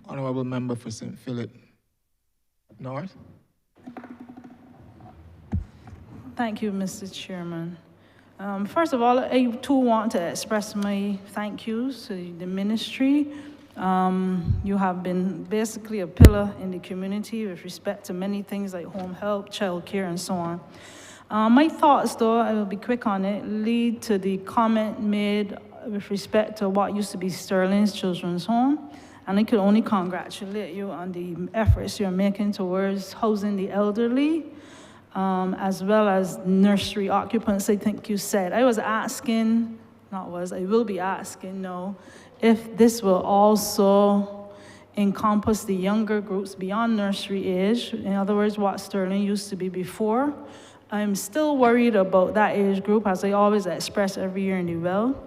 Honourable Member for St. Philip North. Thank you, Mr. Chairman. First of all, I too want to express my thank yous to the ministry. You have been basically a pillar in the community with respect to many things like home help, child care, and so on. My thoughts, though, I will be quick on it, lead to the comment made with respect to what used to be Sterling's Children's Home. And I could only congratulate you on the efforts you're making towards housing the elderly, as well as nursery occupants, I think you said. I was asking, I will be asking, no, if this will also encompass the younger groups beyond nursery age, in other words, what Sterling used to be before. I'm still worried about that age group, as I always express every year in the well,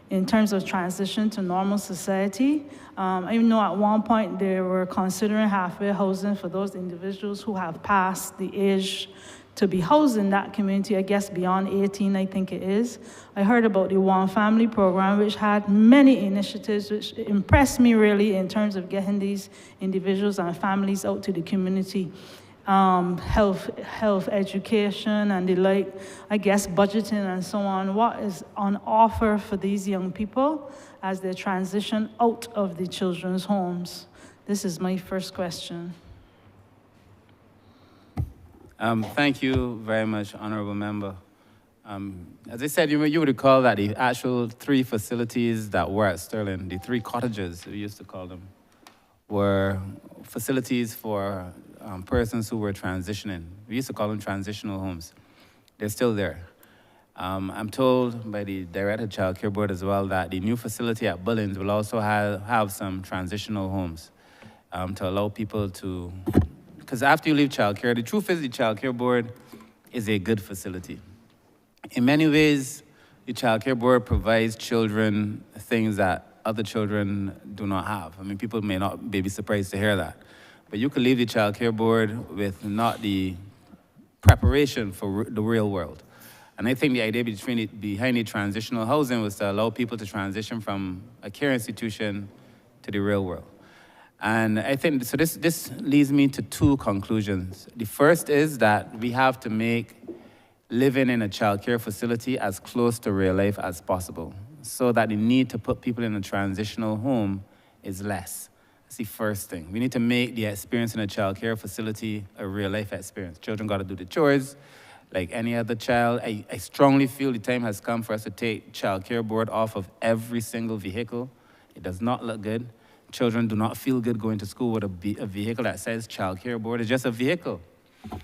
in terms of transition to normal society. I know at one point they were considering halfway housing for those individuals who have passed the age to be housed in that community, I guess beyond 18, I think it is. I heard about the One Family program, which had many initiatives, which impressed me really in terms of getting these individuals and families out to the community. Health education and the like, I guess budgeting and so on. What is on offer for these young people as they transition out of the children's homes? This is my first question. Thank you very much, Honourable Member. As I said, you would recall that the actual 3 facilities that were at Sterling, the 3 cottages, we used to call them, were facilities for persons who were transitioning. We used to call them transitional homes. They're still there. I'm told by the Director of Child Care Board as well that the new facility at Bullins will also have some transitional homes to allow people to, because after you leave child care, the truth is the Child Care Board is a good facility. In many ways, the Child Care Board provides children things that other children do not have. I mean, people may not be surprised to hear that. But you could leave the Child Care Board with not the preparation for the real world. And I think the idea behind the transitional housing was to allow people to transition from a care institution to the real world. And I think, so this leads me to 2 conclusions. The first is that we have to make living in a child care facility as close to real life as possible, so that the need to put people in a transitional home is less. That's the first thing. We need to make the experience in a child care facility a real life experience. Children got to do the chores like any other child. I strongly feel the time has come for us to take Child Care Board off of every single vehicle. It does not look good. Children do not feel good going to school with a vehicle that says Child Care Board. It's just a vehicle.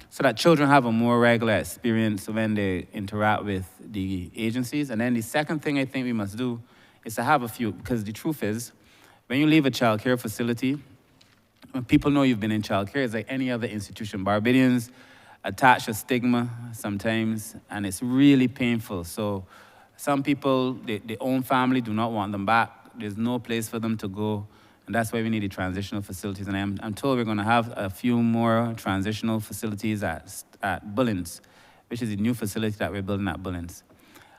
So that children have a more regular experience when they interact with the agencies. And then the second thing I think we must do is to have a few, because the truth is, when you leave a child care facility, when people know you've been in child care, it's like any other institution. Barbadians attach a stigma sometimes, and it's really painful. So some people, their own family do not want them back. There's no place for them to go. And that's why we need the transitional facilities. And I'm told we're going to have a few more transitional facilities at Bullins, which is the new facility that we're building at Bullins,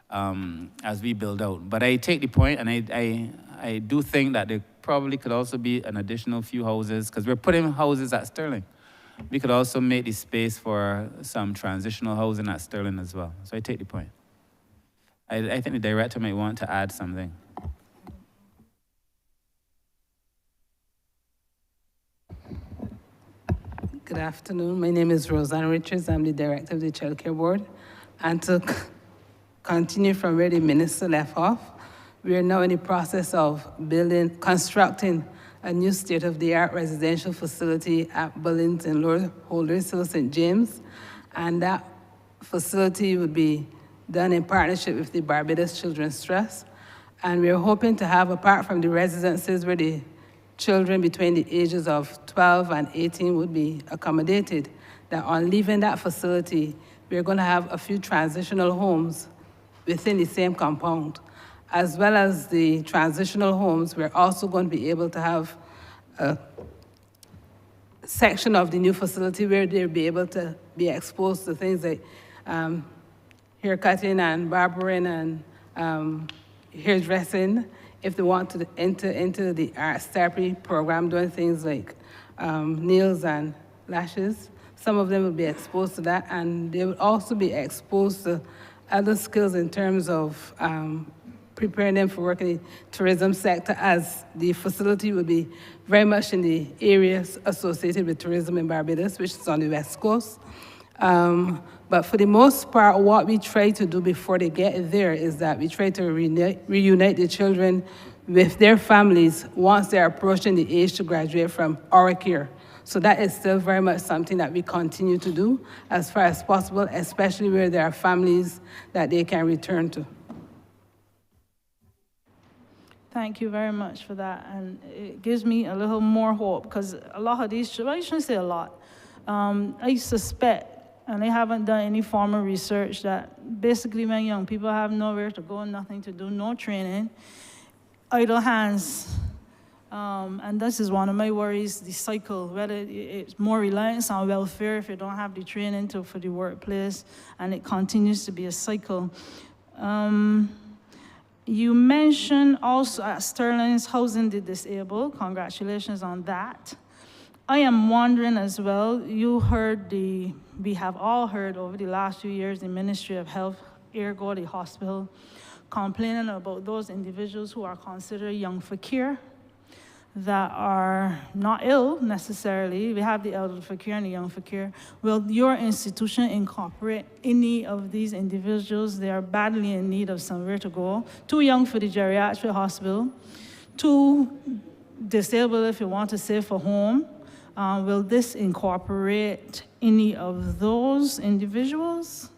as we build out. But I take the point, and I do think that there probably could also be an additional few houses, because we're putting houses at Sterling. We could also make the space for some transitional housing at Sterling as well. So I take the point. I think the director might want to add something. Good afternoon. My name is Roseanne Richards. I'm the director of the Child Care Board. And to continue from where the minister left off, we are now in the process of constructing a new state-of-the-art residential facility at Bullins in Lower Holders, St. James. And that facility would be done in partnership with the Barbados Children's Trust. And we are hoping to have, apart from the residences where the children between the ages of 12 and 18 would be accommodated, that on leaving that facility, we're going to have a few transitional homes within the same compound. As well as the transitional homes, we're also going to be able to have a section of the new facility where they'll be able to be exposed to things like haircutting and barbering and hairdressing if they want to enter into the arts therapy program, doing things like nails and lashes. Some of them will be exposed to that, and they will also be exposed to other skills in terms of preparing them for working in the tourism sector, as the facility will be very much in the areas associated with tourism in Barbados, which is on the West Coast. But for the most part, what we try to do before they get there is that we try to reunite the children with their families once they're approaching the age to graduate from our care. So that is still very much something that we continue to do as far as possible, especially where there are families that they can return to. Thank you very much for that, and it gives me a little more hope, because a lot of these, well, I shouldn't say a lot, I suspect, and they haven't done any formal research, that basically when young people have nowhere to go, nothing to do, no training, idle hands, and this is one of my worries, the cycle, whether it's more reliance on welfare if you don't have the training for the workplace, and it continues to be a cycle. You mentioned also at Sterling's housing the disabled. Congratulations on that. I am wondering as well, you heard we have all heard over the last few years the Ministry of Health, ergo the hospital, complaining about those individuals who are considered young for care, that are not ill necessarily. We have the elderly for care and the young for care. Will your institution incorporate any of these individuals? They are badly in need of somewhere to go. Too young for the geriatric hospital, too disabled, if you want to say, for home. Will this incorporate any of those individuals?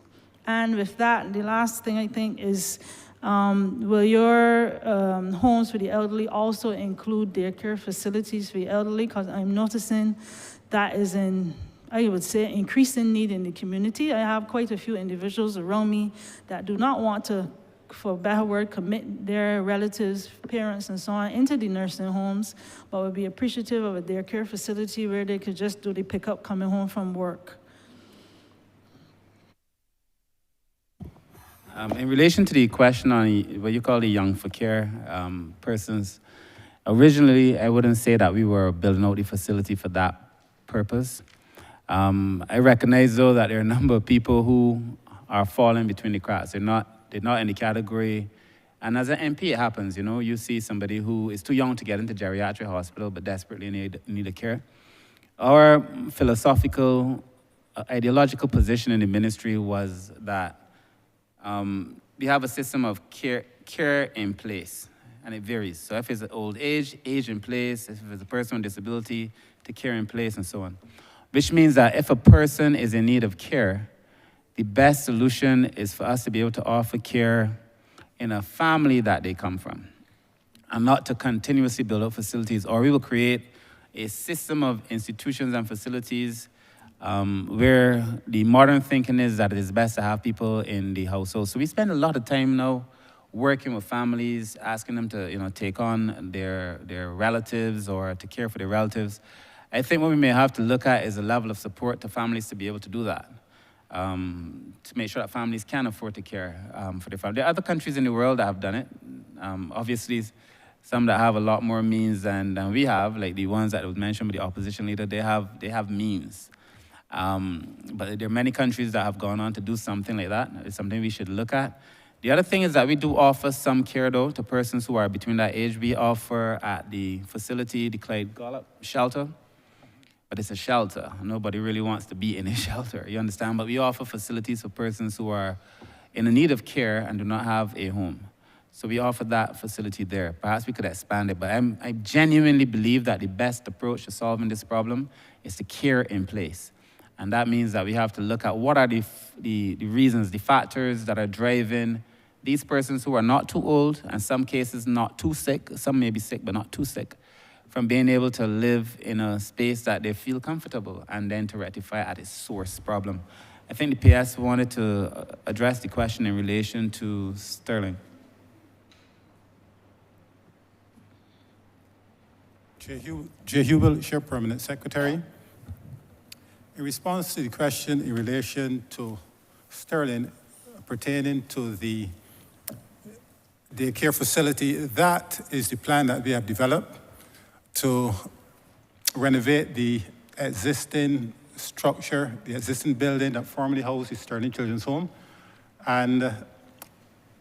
And with that, the last thing I think is, will your homes for the elderly also include daycare facilities for the elderly? Because I'm noticing that is I would say, increasing need in the community. I have quite a few individuals around me that do not want to, for a better word, commit their relatives, parents, and so on into the nursing homes, but would be appreciative of a daycare facility where they could just do the pickup coming home from work. In relation to the question on what you call the young for care persons, originally I wouldn't say that we were building out the facility for that purpose. I recognize though that there are a number of people who are falling between the cracks. They're not in the category. And as an MP, it happens, you know, you see somebody who is too young to get into geriatric hospital but desperately need a care. Our philosophical, ideological position in the ministry was that we have a system of care in place, and it varies. So if it's old age in place. If it's a person with disability, the care in place, and so on. Which means that if a person is in need of care, the best solution is for us to be able to offer care in a family that they come from, and not to continuously build up facilities, or we will create a system of institutions and facilities where the modern thinking is that it is best to have people in the household. So we spend a lot of time now working with families, asking them to, you know, take on their relatives or to care for their relatives. I think what we may have to look at is a level of support to families to be able to do that, to make sure that families can afford to care for their family. There are other countries in the world that have done it. Obviously, some that have a lot more means than we have, like the ones that was mentioned by the opposition leader, they have means. But there are many countries that have gone on to do something like that. It's something we should look at. The other thing is that we do offer some care, though, to persons who are between that age. We offer at the facility, the Clyde Gollop shelter, but it's a shelter. Nobody really wants to be in a shelter, you understand? But we offer facilities for persons who are in the need of care and do not have a home. So we offer that facility there. Perhaps we could expand it, but I genuinely believe that the best approach to solving this problem is to care in place. And that means that we have to look at what are the reasons, the factors that are driving these persons who are not too old, and some cases not too sick, some may be sick but not too sick, from being able to live in a space that they feel comfortable, and then to rectify at its source problem. I think the PS wanted to address the question in relation to Sterling. J. Hubel, Chair Permanent Secretary. In response to the question in relation to Sterling pertaining to the daycare facility. That is the plan that we have developed to renovate the existing structure, the existing building that formerly housed the Sterling Children's Home, and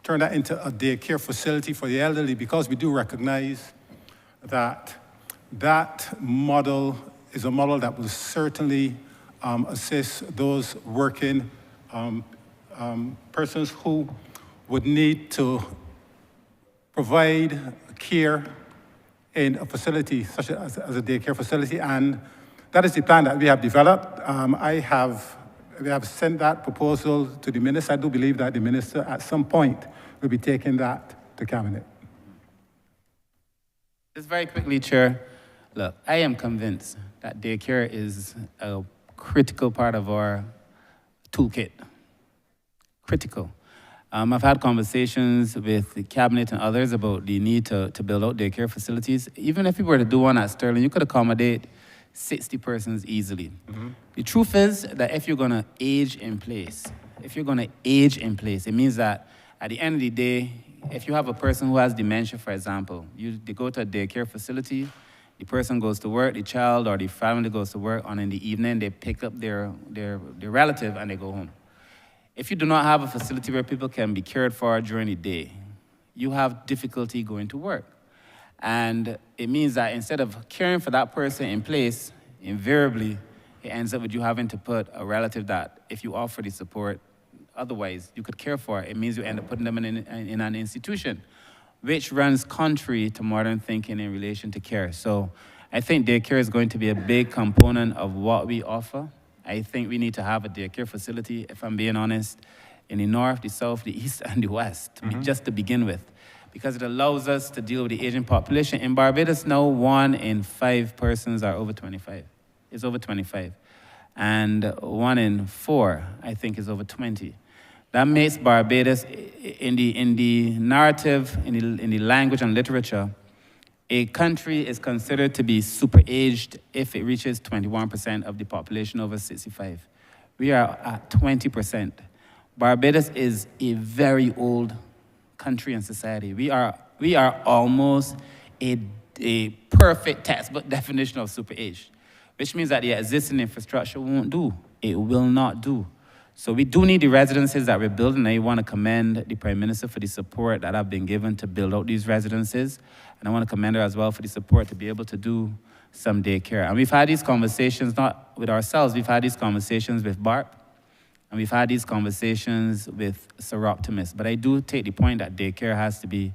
turn that into a daycare facility for the elderly, because we do recognize that that model is a model that will certainly assist those working persons who would need to provide care in a facility such as a daycare facility, and that is the plan that we have developed. We have sent that proposal to the minister. I do believe that the minister at some point will be taking that to cabinet. Just very quickly, Chair. Look, I am convinced that daycare is a critical part of our toolkit. Critical. I've had conversations with the cabinet and others about the need to build out daycare facilities. Even if you were to do one at Sterling, you could accommodate 60 persons easily. The truth is that if you're going to age in place, it means that at the end of the day, if you have a person who has dementia, for example, they go to a daycare facility, the person goes to work, the child or the family goes to work, and in the evening they pick up their relative and they go home. If you do not have a facility where people can be cared for during the day, you have difficulty going to work. And it means that instead of caring for that person in place, invariably, it ends up with you having to put a relative that, if you offer the support, otherwise you could care for. It means you end up putting them in an institution, which runs contrary to modern thinking in relation to care. So I think daycare is going to be a big component of what we offer. I think we need to have a daycare facility, if I'm being honest, in the north, the south, the east, and the west, just to begin with, because it allows us to deal with the aging population. In Barbados now, 1 in 5 persons are over 25. It's over 25. And 1 in 4, I think, is over 20. That makes Barbados, in the narrative, in the language and literature, a country is considered to be super-aged if it reaches 21% of the population over 65. We are at 20%. Barbados is a very old country and society. We are almost a perfect textbook definition of super-aged, which means that the existing infrastructure won't do. It will not do. So we do need the residences that we're building. I want to commend the Prime Minister for the support that have been given to build out these residences. And I want to commend her as well for the support to be able to do some daycare. And we've had these conversations, not with ourselves, we've had these conversations with BARP, and we've had these conversations with Seroptimus. But I do take the point that daycare has to be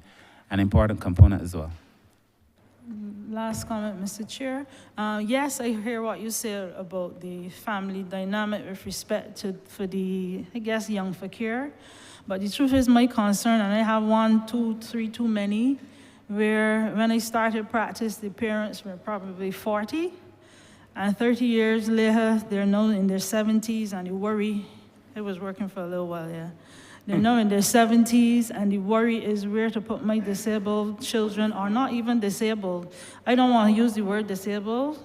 an important component as well. Last comment, Mr. Chair. Yes, I hear what you said about the family dynamic with respect to, for the, I guess, young for care. But the truth is my concern, and I have 1, 2, 3 too many, where when I started practice, the parents were probably 40, and 30 years later, they're now in their 70s, and they worry. I was working for a little while, yeah. They're now in their 70s, and the worry is where to put my disabled children, or not even disabled. I don't want to use the word disabled.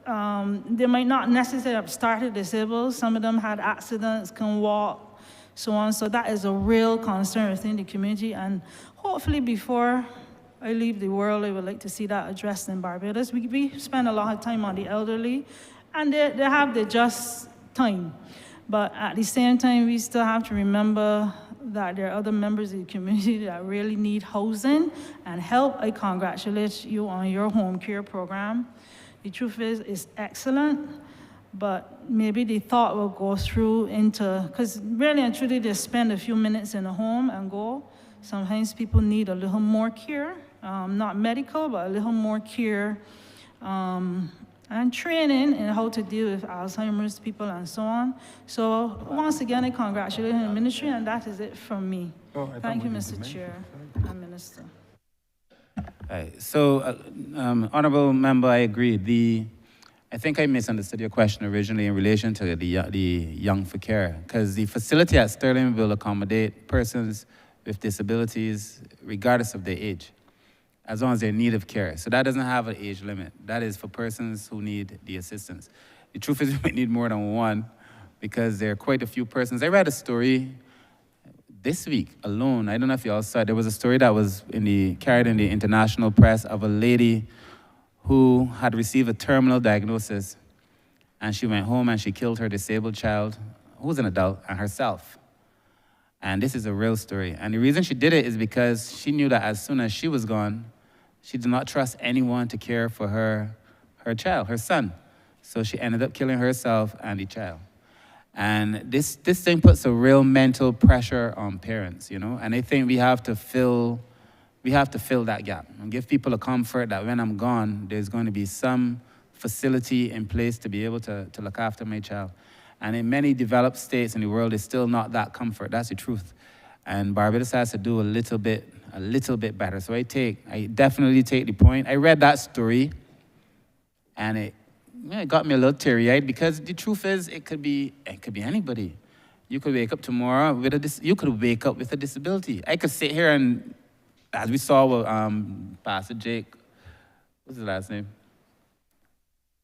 They might not necessarily have started disabled. Some of them had accidents, can walk, so on. So that is a real concern within the community, and hopefully before I leave the world, I would like to see that addressed in Barbados. We spend a lot of time on the elderly, and they have the just time. But at the same time, we still have to remember that there are other members of the community that really need housing and help. I congratulate you on your home care program. The truth is, it's excellent, but maybe the thought will go through into, because really and truly, they spend a few minutes in a home and go. Sometimes people need a little more care, not medical, but a little more care and training in how to deal with Alzheimer's people and so on. So once again, I congratulate the ministry, and that is it from me. Thank you, Mr. Chair and Minister. Right. So, Honourable Member, I agree. I think I misunderstood your question originally in relation to the young for care, because the facility at Sterling will accommodate persons with disabilities regardless of their age, as long as they're in need of care. So that doesn't have an age limit. That is for persons who need the assistance. The truth is we might need more than one, because there are quite a few persons. I read a story this week alone, I don't know if you all saw it, there was a story that was carried in the international press of a lady who had received a terminal diagnosis, and she went home and she killed her disabled child, who was an adult, and herself. And this is a real story. And the reason she did it is because she knew that as soon as she was gone, she did not trust anyone to care for her child, her son. So she ended up killing herself and the child. And this thing puts a real mental pressure on parents, you know? And I think we have to fill that gap and give people a comfort that when I'm gone, there's going to be some facility in place to be able to look after my child. And in many developed states in the world, it's still not that comfort. That's the truth. And Barbados has to do a little bit better. So I definitely take the point. I read that story, and it got me a little teary-eyed, because the truth is, it could be anybody. You could wake up tomorrow with a disability. I could sit here and, as we saw with Pastor Jake, what's his last name?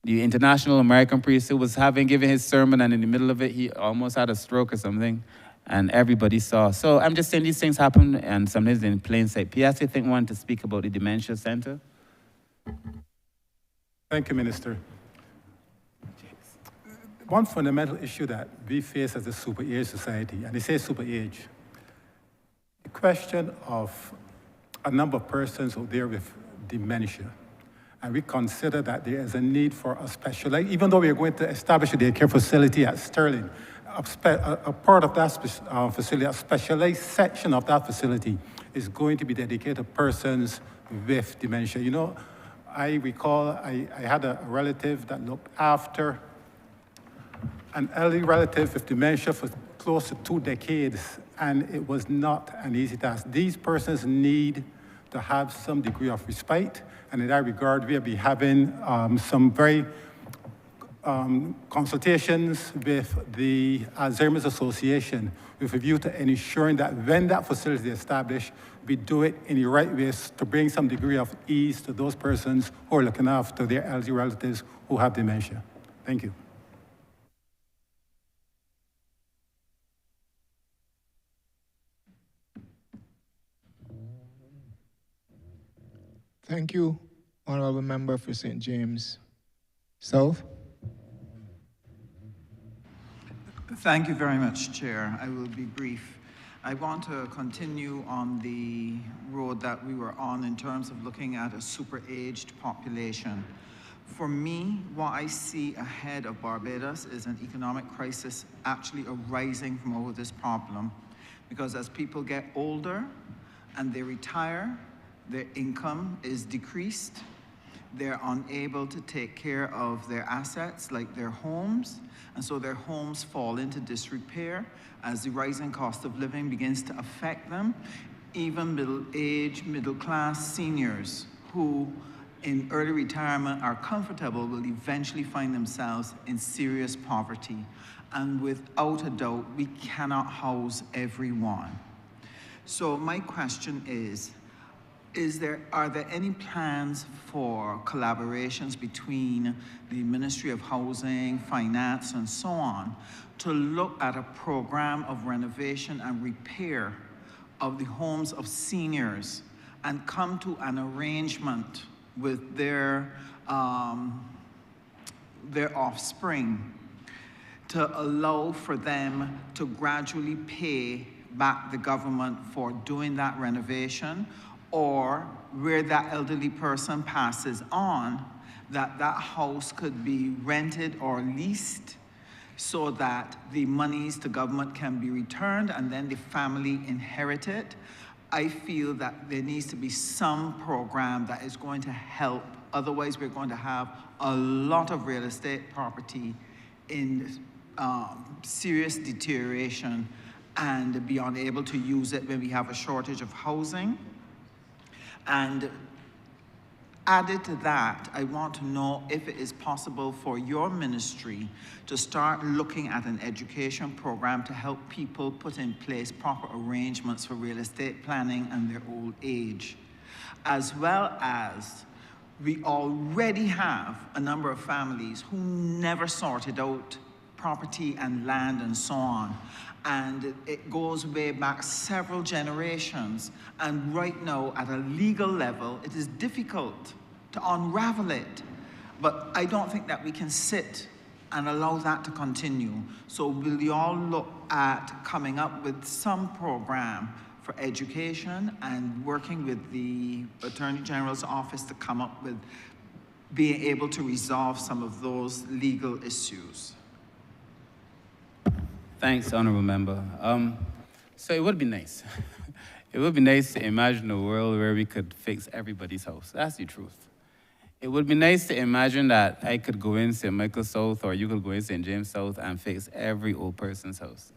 The international American priest who was giving his sermon, and in the middle of it, he almost had a stroke or something, and everybody saw. So I'm just saying these things happen, and sometimes in plain sight. P.S., I think wanted to speak about the Dementia Center. Thank you, Minister. One fundamental issue that we face as a super-age society, and they say super-age, the question of a number of persons out there with dementia. And we consider that there is a need for a specialized, even though we are going to establish a daycare facility at Sterling, a part of that facility, a specialized section of that facility is going to be dedicated to persons with dementia. You know, I recall I had a relative that looked after an elderly relative with dementia for close to 2 decades, and it was not an easy task. These persons need to have some degree of respite, and in that regard, we'll be having some very consultations with the Alzheimer's Association with a view to ensuring that when that facility is established, we do it in the right ways to bring some degree of ease to those persons who are looking after their elderly relatives who have dementia. Thank you. Thank you, Honourable Member for St. James South. Thank you very much, Chair. I will be brief. I want to continue on the road that we were on in terms of looking at a super-aged population. For me, what I see ahead of Barbados is an economic crisis actually arising from over this problem. Because as people get older and they retire, their income is decreased. They're unable to take care of their assets, like their homes, and so their homes fall into disrepair as the rising cost of living begins to affect them. Even middle-aged, middle-class seniors who in early retirement are comfortable will eventually find themselves in serious poverty. And without a doubt, we cannot house everyone. So my question is are there any plans for collaborations between the Ministry of Housing, Finance, and so on to look at a program of renovation and repair of the homes of seniors and come to an arrangement with their offspring to allow for them to gradually pay back the government for doing that renovation, or where that elderly person passes on, that house could be rented or leased so that the monies to government can be returned and then the family inherit it. I feel that there needs to be some program that is going to help. Otherwise, we're going to have a lot of real estate property in serious deterioration and be unable to use it when we have a shortage of housing. And added to that, I want to know if it is possible for your ministry to start looking at an education program to help people put in place proper arrangements for real estate planning and their old age. As well as we already have a number of families who never sorted out property and land and so on. And it goes way back several generations. And right now, at a legal level, it is difficult to unravel it. But I don't think that we can sit and allow that to continue. So will you all look at coming up with some program for education and working with the Attorney General's office to come up with being able to resolve some of those legal issues? Thanks, Honourable Member. So it would be nice. It would be nice to imagine a world where we could fix everybody's house. That's the truth. It would be nice to imagine that I could go in St. Michael South or you could go in St. James South and fix every old person's house.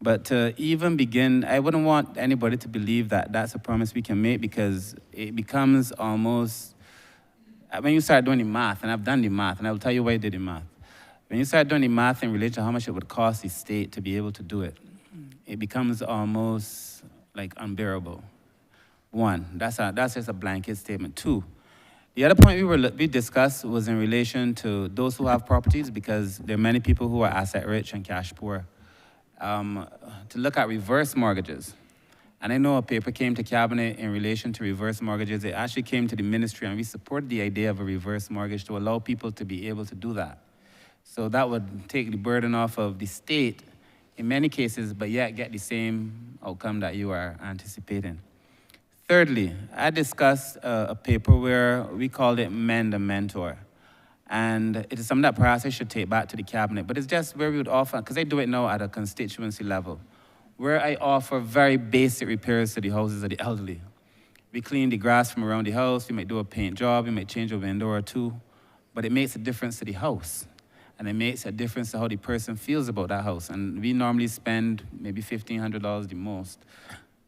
But to even begin, I wouldn't want anybody to believe that that's a promise we can make, because it becomes almost, when you start doing the math, and I've done the math, and I will tell you why I did the math. When you start doing the math in relation to how much it would cost the state to be able to do it, it becomes almost like unbearable. One, that's just a blanket statement. Two, the other point we discussed was in relation to those who have properties, because there are many people who are asset rich and cash poor. To look at reverse mortgages. And I know a paper came to Cabinet in relation to reverse mortgages. It actually came to the ministry, and we supported the idea of a reverse mortgage to allow people to be able to do that. So that would take the burden off of the state in many cases, but yet get the same outcome that you are anticipating. Thirdly, I discussed a paper where we called it Mend a Mentor. And it is something that perhaps I should take back to the Cabinet, but it's just where we would offer, because I do it now at a constituency level, where I offer very basic repairs to the houses of the elderly. We clean the grass from around the house, we might do a paint job, we might change a window or two, but it makes a difference to the house. And it makes a difference to how the person feels about that house. And we normally spend maybe $1,500 the most.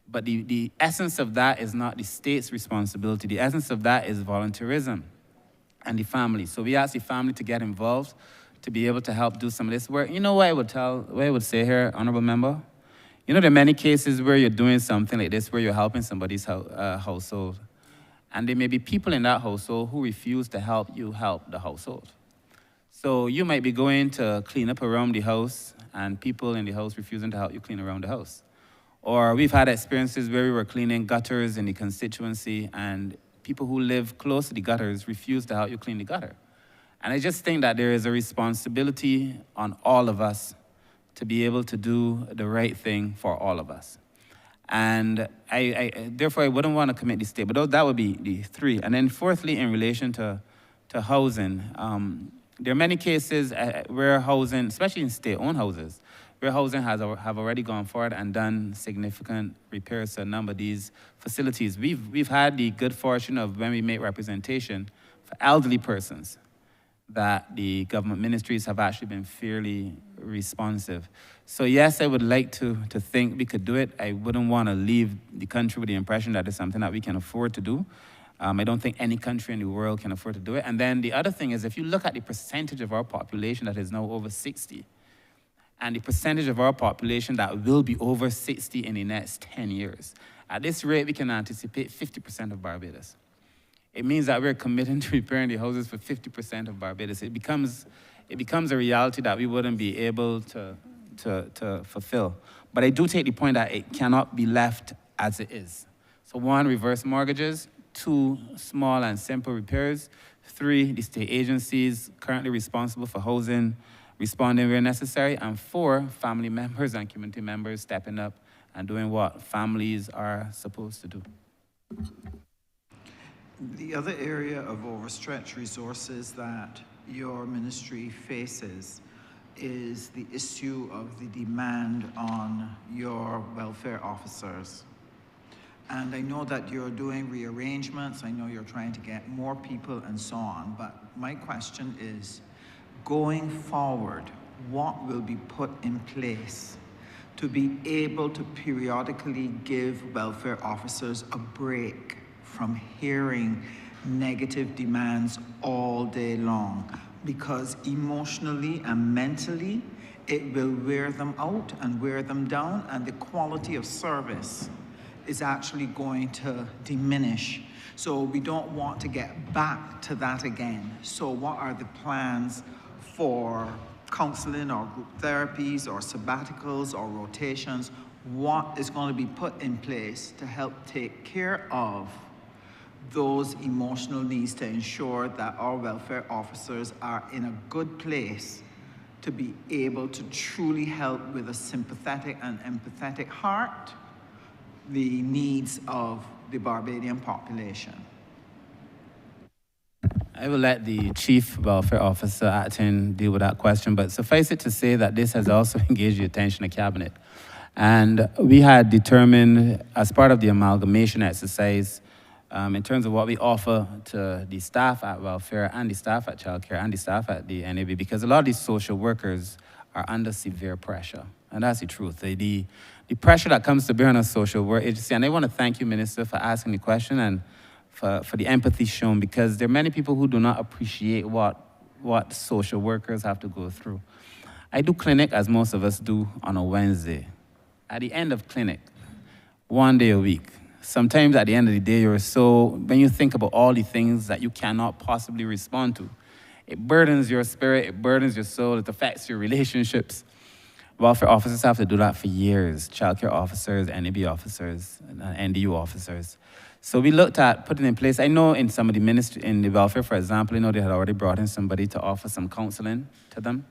But the essence of that is not the state's responsibility. The essence of that is volunteerism and the family. So we ask the family to get involved, to be able to help do some of this work. You know what I would say here, Honourable Member? You know, there are many cases where you're doing something like this, where you're helping somebody's household. And there may be people in that household who refuse to help you help the household. So you might be going to clean up around the house, and people in the house refusing to help you clean around the house. Or we've had experiences where we were cleaning gutters in the constituency, and people who live close to the gutters refuse to help you clean the gutter. And I just think that there is a responsibility on all of us to be able to do the right thing for all of us. And therefore, I wouldn't want to commit the state, but that would be the three. And then fourthly, in relation to housing, there are many cases where housing, especially in state-owned houses, where housing have already gone forward and done significant repairs to a number of these facilities. We've had the good fortune of, when we make representation for elderly persons, that the government ministries have actually been fairly responsive. So yes, I would like to think we could do it. I wouldn't want to leave the country with the impression that it's something that we can afford to do. I don't think any country in the world can afford to do it. And then the other thing is, if you look at the percentage of our population that is now over 60, and the percentage of our population that will be over 60 in the next 10 years, at this rate, we can anticipate 50% of Barbados. It means that we're committing to repairing the houses for 50% of Barbados. It becomes a reality that we wouldn't be able to fulfill. But I do take the point that it cannot be left as it is. So 1, reverse mortgages. 2, small and simple repairs. 3, the state agencies currently responsible for housing responding where necessary. And 4, family members and community members stepping up and doing what families are supposed to do. The other area of overstretched resources that your ministry faces is the issue of the demand on your welfare officers. And I know that you're doing rearrangements, I know you're trying to get more people and so on, but my question is, going forward, what will be put in place to be able to periodically give welfare officers a break from hearing negative demands all day long? Because emotionally and mentally, it will wear them out and wear them down, and the quality of service is actually going to diminish. So we don't want to get back to that again. So what are the plans for counseling or group therapies or sabbaticals or rotations, what is going to be put in place to help take care of those emotional needs to ensure that our welfare officers are in a good place to be able to truly help with a sympathetic and empathetic heart the needs of the Barbadian population. I will let the Chief Welfare Officer acting deal with that question, but suffice it to say that this has also engaged the attention of Cabinet. And we had determined, as part of the amalgamation exercise, in terms of what we offer to the staff at welfare and the staff at childcare and the staff at the NAB, because a lot of these social workers are under severe pressure. And that's the truth. The pressure that comes to bear on a social work agency, and I want to thank you, Minister, for asking the question and for the empathy shown, because there are many people who do not appreciate what social workers have to go through. I do clinic, as most of us do, on a Wednesday. At the end of clinic, 1 day a week, sometimes at the end of the day, when you think about all the things that you cannot possibly respond to, it burdens your spirit, it burdens your soul, it affects your relationships. Welfare officers have to do that for years, childcare officers, NAB officers, and NDU officers. So we looked at putting in place, I know in some of the ministry, in the welfare, for example, I know they had already brought in somebody to offer some counseling to them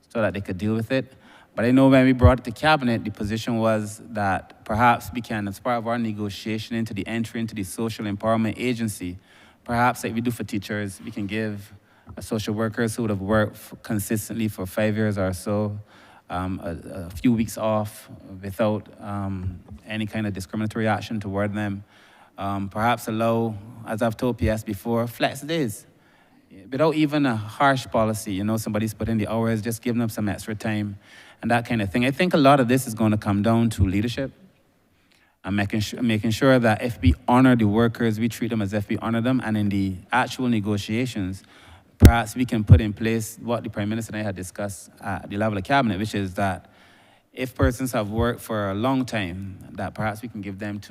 so that they could deal with it. But I know when we brought it to Cabinet, the position was that perhaps we can, as part of our negotiation into the entry into the social empowerment agency, perhaps like we do for teachers, we can give social workers who would have worked consistently for 5 years or so, a few weeks off without any kind of discriminatory action toward them. Perhaps allow, as I've told PS before, flex days. Without even a harsh policy, somebody's put in the hours, just giving them some extra time and that kind of thing. I think a lot of this is going to come down to leadership and making sure that if we honor the workers, we treat them as if we honor them, and in the actual negotiations, perhaps we can put in place what the Prime Minister and I had discussed at the level of Cabinet, which is that if persons have worked for a long time, that perhaps we can give them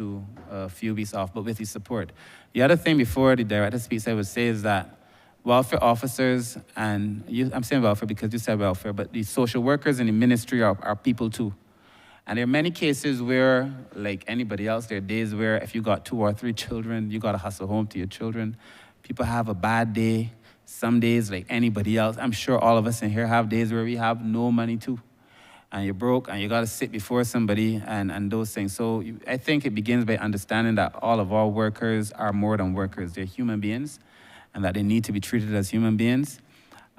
a few weeks off, but with the support. The other thing before the Director speaks, I would say is that welfare officers, and I'm saying welfare because you said welfare, but the social workers in the ministry are people too. And there are many cases where, like anybody else, there are days where if you got 2 or 3 children, you got to hustle home to your children. People have a bad day. Some days, like anybody else, I'm sure all of us in here have days where we have no money too. And you're broke and you got to sit before somebody and those things. So I think it begins by understanding that all of our workers are more than workers. They're human beings and that they need to be treated as human beings.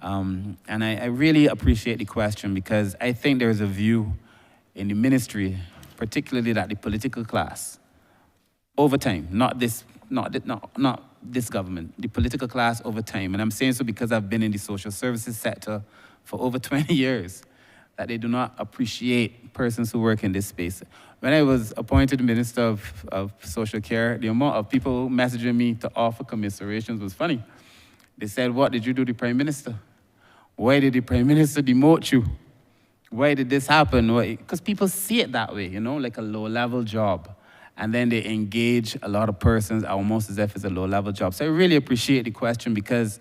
And I really appreciate the question, because I think there's a view in the ministry, particularly that the political class, over time, not this government, the political class over time, and I'm saying so because I've been in the social services sector for over 20 years, that they do not appreciate persons who work in this space. When I was appointed Minister of Social Care, the amount of people messaging me to offer commiserations was funny. They said, "What did you do to the Prime Minister? Why did the Prime Minister demote you? Why did this happen?" Because people see it that way, like a low-level job. And then they engage a lot of persons almost as if it's a low-level job. So I really appreciate the question, because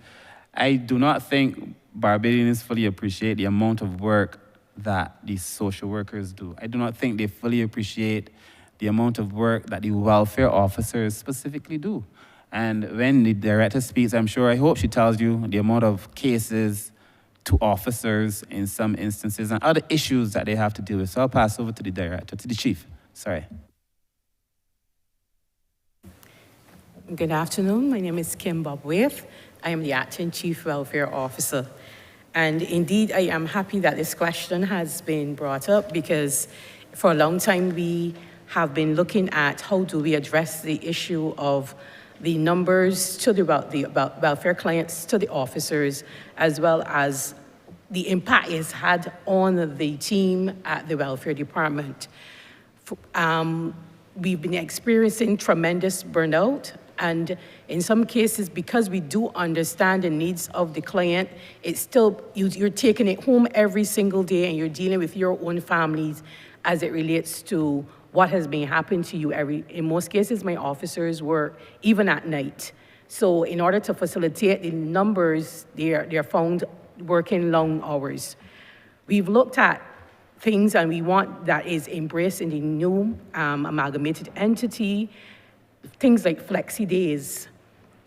I do not think Barbadians fully appreciate the amount of work that these social workers do. I do not think they fully appreciate the amount of work that the welfare officers specifically do. And when the Director speaks, I hope she tells you the amount of cases to officers in some instances and other issues that they have to deal with. So I'll pass over to the Director, to the Chief. Sorry. Good afternoon. My name is Kim Bobwaith. I am the Acting Chief Welfare Officer. And indeed, I am happy that this question has been brought up, because for a long time we have been looking at how do we address the issue of the numbers to the welfare clients, to the officers, as well as the impact it's had on the team at the welfare department. We've been experiencing tremendous burnout, and in some cases, because we do understand the needs of the client, it's still, you're taking it home every single day and you're dealing with your own families as it relates to what has been happening to you. In most cases, my officers work even at night. So in order to facilitate the numbers, they're found working long hours. We've looked at things and we want that is embraced in the new amalgamated entity, things like flexi days,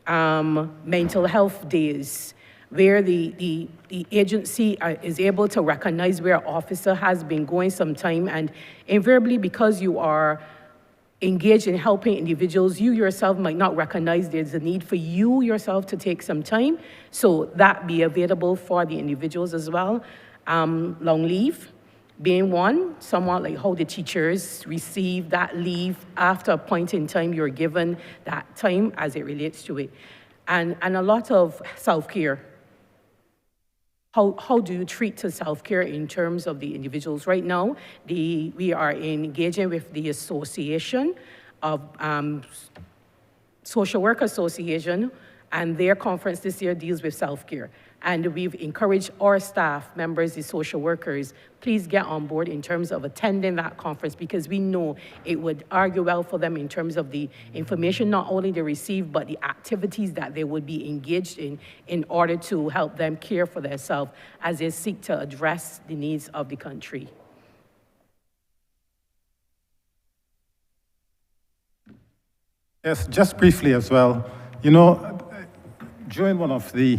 mental health days, where the agency is able to recognize where an officer has been going some time, and invariably because you are engaged in helping individuals, you yourself might not recognize there's a need for you yourself to take some time, so that be available for the individuals as well. Long leave being one, somewhat like how the teachers receive that leave after a point in time, you're given that time as it relates to it. And a lot of self-care. How do you treat to self-care in terms of the individuals? Right now, we are engaging with the Association of Social Work Association, and their conference this year deals with self-care. And we've encouraged our staff members, the social workers, please get on board in terms of attending that conference, because we know it would argue well for them in terms of the information not only they receive, but the activities that they would be engaged in order to help them care for themselves as they seek to address the needs of the country. Yes, just briefly as well. You know, during one of the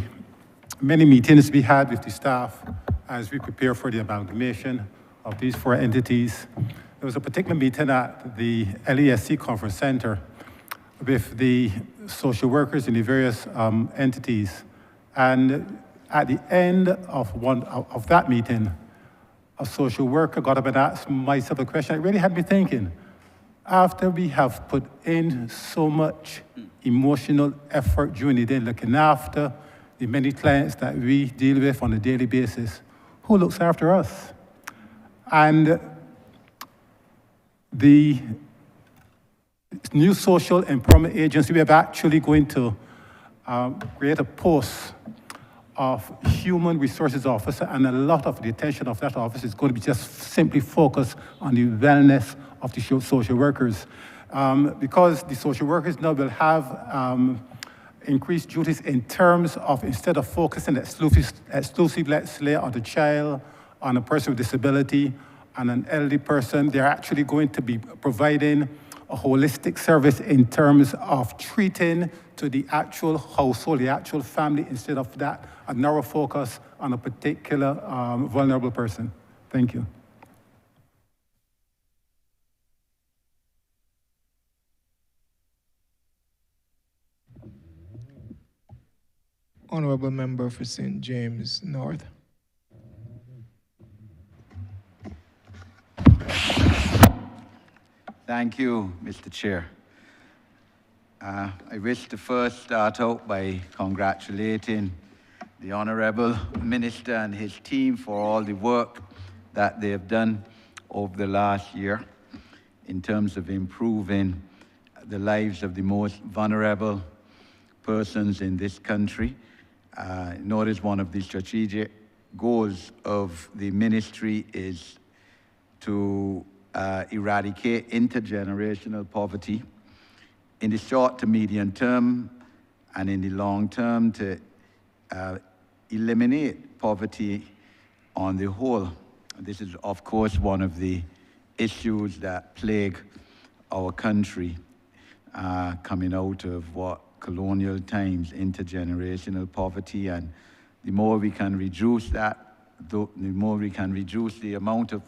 many meetings we had with the staff as we prepare for the amalgamation of these 4 entities, there was a particular meeting at the LESC Conference Center with the social workers in the various entities. And at the end of that meeting, a social worker got up and asked myself a question. It really had me thinking. After we have put in so much emotional effort during the day looking after the many clients that we deal with on a daily basis, who looks after us? And the new social empowerment agency, we are actually going to create a post of human resources officer, and a lot of the attention of that office is going to be just simply focused on the wellness of the social workers. Because the social workers now will have increased duties in terms of, instead of focusing exclusively, let's say, on the child, on a person with disability, and an elderly person, they're actually going to be providing a holistic service in terms of treating to the actual household, the actual family, instead of that, a narrow focus on a particular vulnerable person. Thank you. Honourable member for St. James North. Thank you, Mr. Chair. I wish to first start out by congratulating the Honourable Minister and his team for all the work that they have done over the last year in terms of improving the lives of the most vulnerable persons in this country. Notice one of the strategic goals of the ministry is to eradicate intergenerational poverty in the short to medium term, and in the long term to eliminate poverty on the whole. This is, of course, one of the issues that plague our country coming out of what colonial times, intergenerational poverty, and the more we can reduce that, the more we can reduce the amount of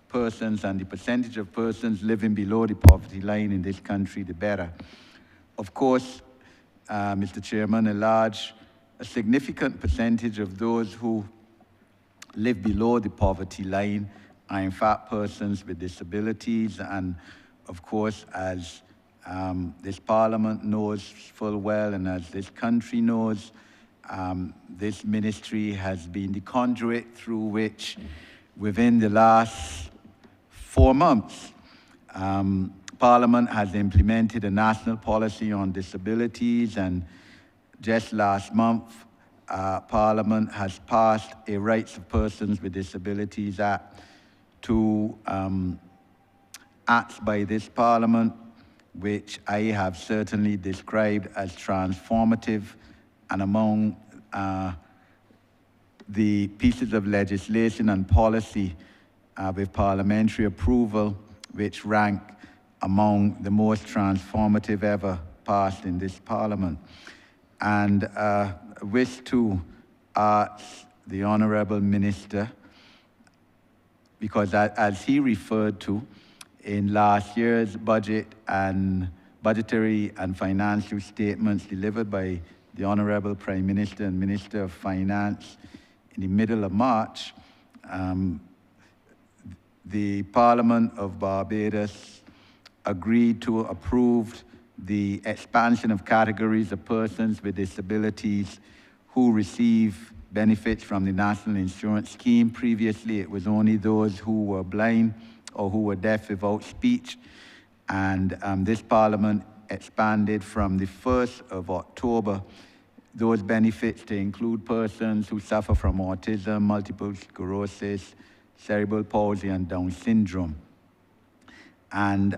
persons and the percentage of persons living below the poverty line in this country, the better. Of course, Mr. Chairman, a significant percentage of those who live below the poverty line are in fact persons with disabilities, and of course, as this Parliament knows full well, and as this country knows, this ministry has been the conduit through which, within the last 4 months, Parliament has implemented a national policy on disabilities, and just last month, Parliament has passed a Rights of Persons with Disabilities Act, two acts by this Parliament, which I have certainly described as transformative and among the pieces of legislation and policy with parliamentary approval, which rank among the most transformative ever passed in this Parliament. And wish to ask the Honourable Minister, because as he referred to in last year's budget and budgetary and financial statements delivered by the Honourable Prime Minister and Minister of Finance in the middle of March, the Parliament of Barbados agreed to approve the expansion of categories of persons with disabilities who receive benefits from the National Insurance Scheme. Previously, it was only those who were blind or who were deaf without speech. And this Parliament expanded from the 1st of October those benefits to include persons who suffer from autism, multiple sclerosis, cerebral palsy, and Down syndrome. And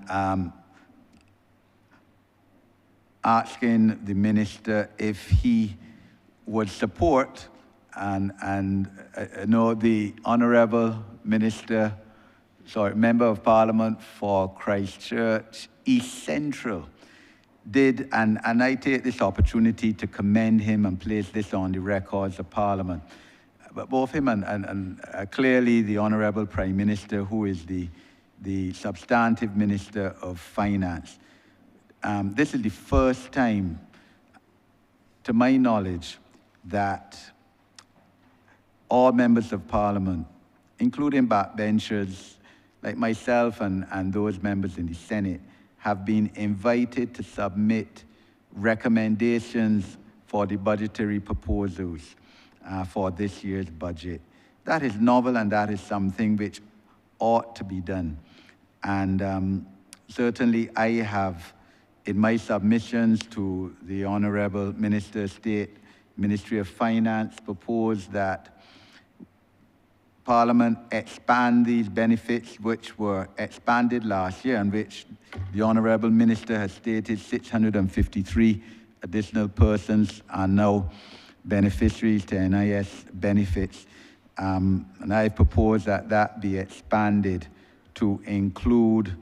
asking the minister if he would support, and I know the Honourable Member of Parliament for Christchurch East Central did, and I take this opportunity to commend him and place this on the records of Parliament. But both him and clearly the Honourable Prime Minister, who is the substantive Minister of Finance. This is the first time, to my knowledge, that all members of Parliament, including backbenchers like myself and those members in the Senate, have been invited to submit recommendations for the budgetary proposals for this year's budget. That is novel, and that is something which ought to be done. And certainly I have, in my submissions to the Honourable Minister of State, Ministry of Finance, proposed that Parliament expand these benefits which were expanded last year and which the Honourable Minister has stated 653 additional persons are now beneficiaries to NIS benefits. And I propose that that be expanded to include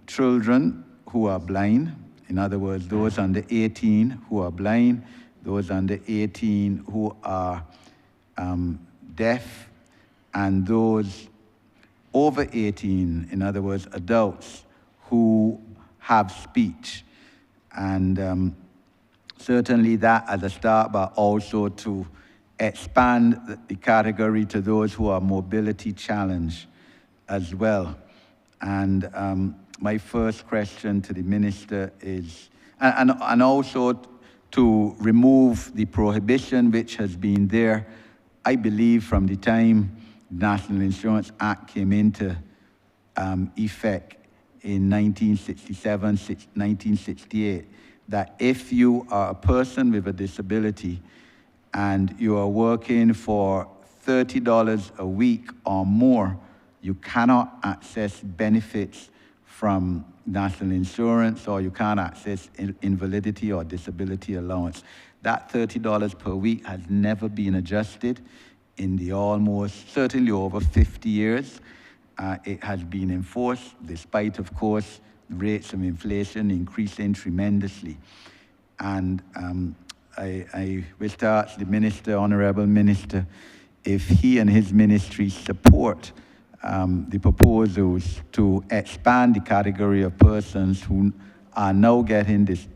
children who are blind, in other words, those under 18 who are blind, those under 18 who are deaf, and those over 18, in other words, adults who have speech. And certainly that as a start, but also to expand the category to those who are mobility challenged as well. And my first question to the minister is, and also to remove the prohibition which has been there, I believe, from the time the National Insurance Act came into effect in 1967, 1968, that if you are a person with a disability and you are working for $30 a week or more, you cannot access benefits from national insurance, or you can't access invalidity or disability allowance. That $30 per week has never been adjusted in the almost, certainly over 50 years. It has been enforced, despite, of course, rates of inflation increasing tremendously. And I wish to ask the minister, Honourable Minister, if he and his ministry support the proposals to expand the category of persons who are now getting this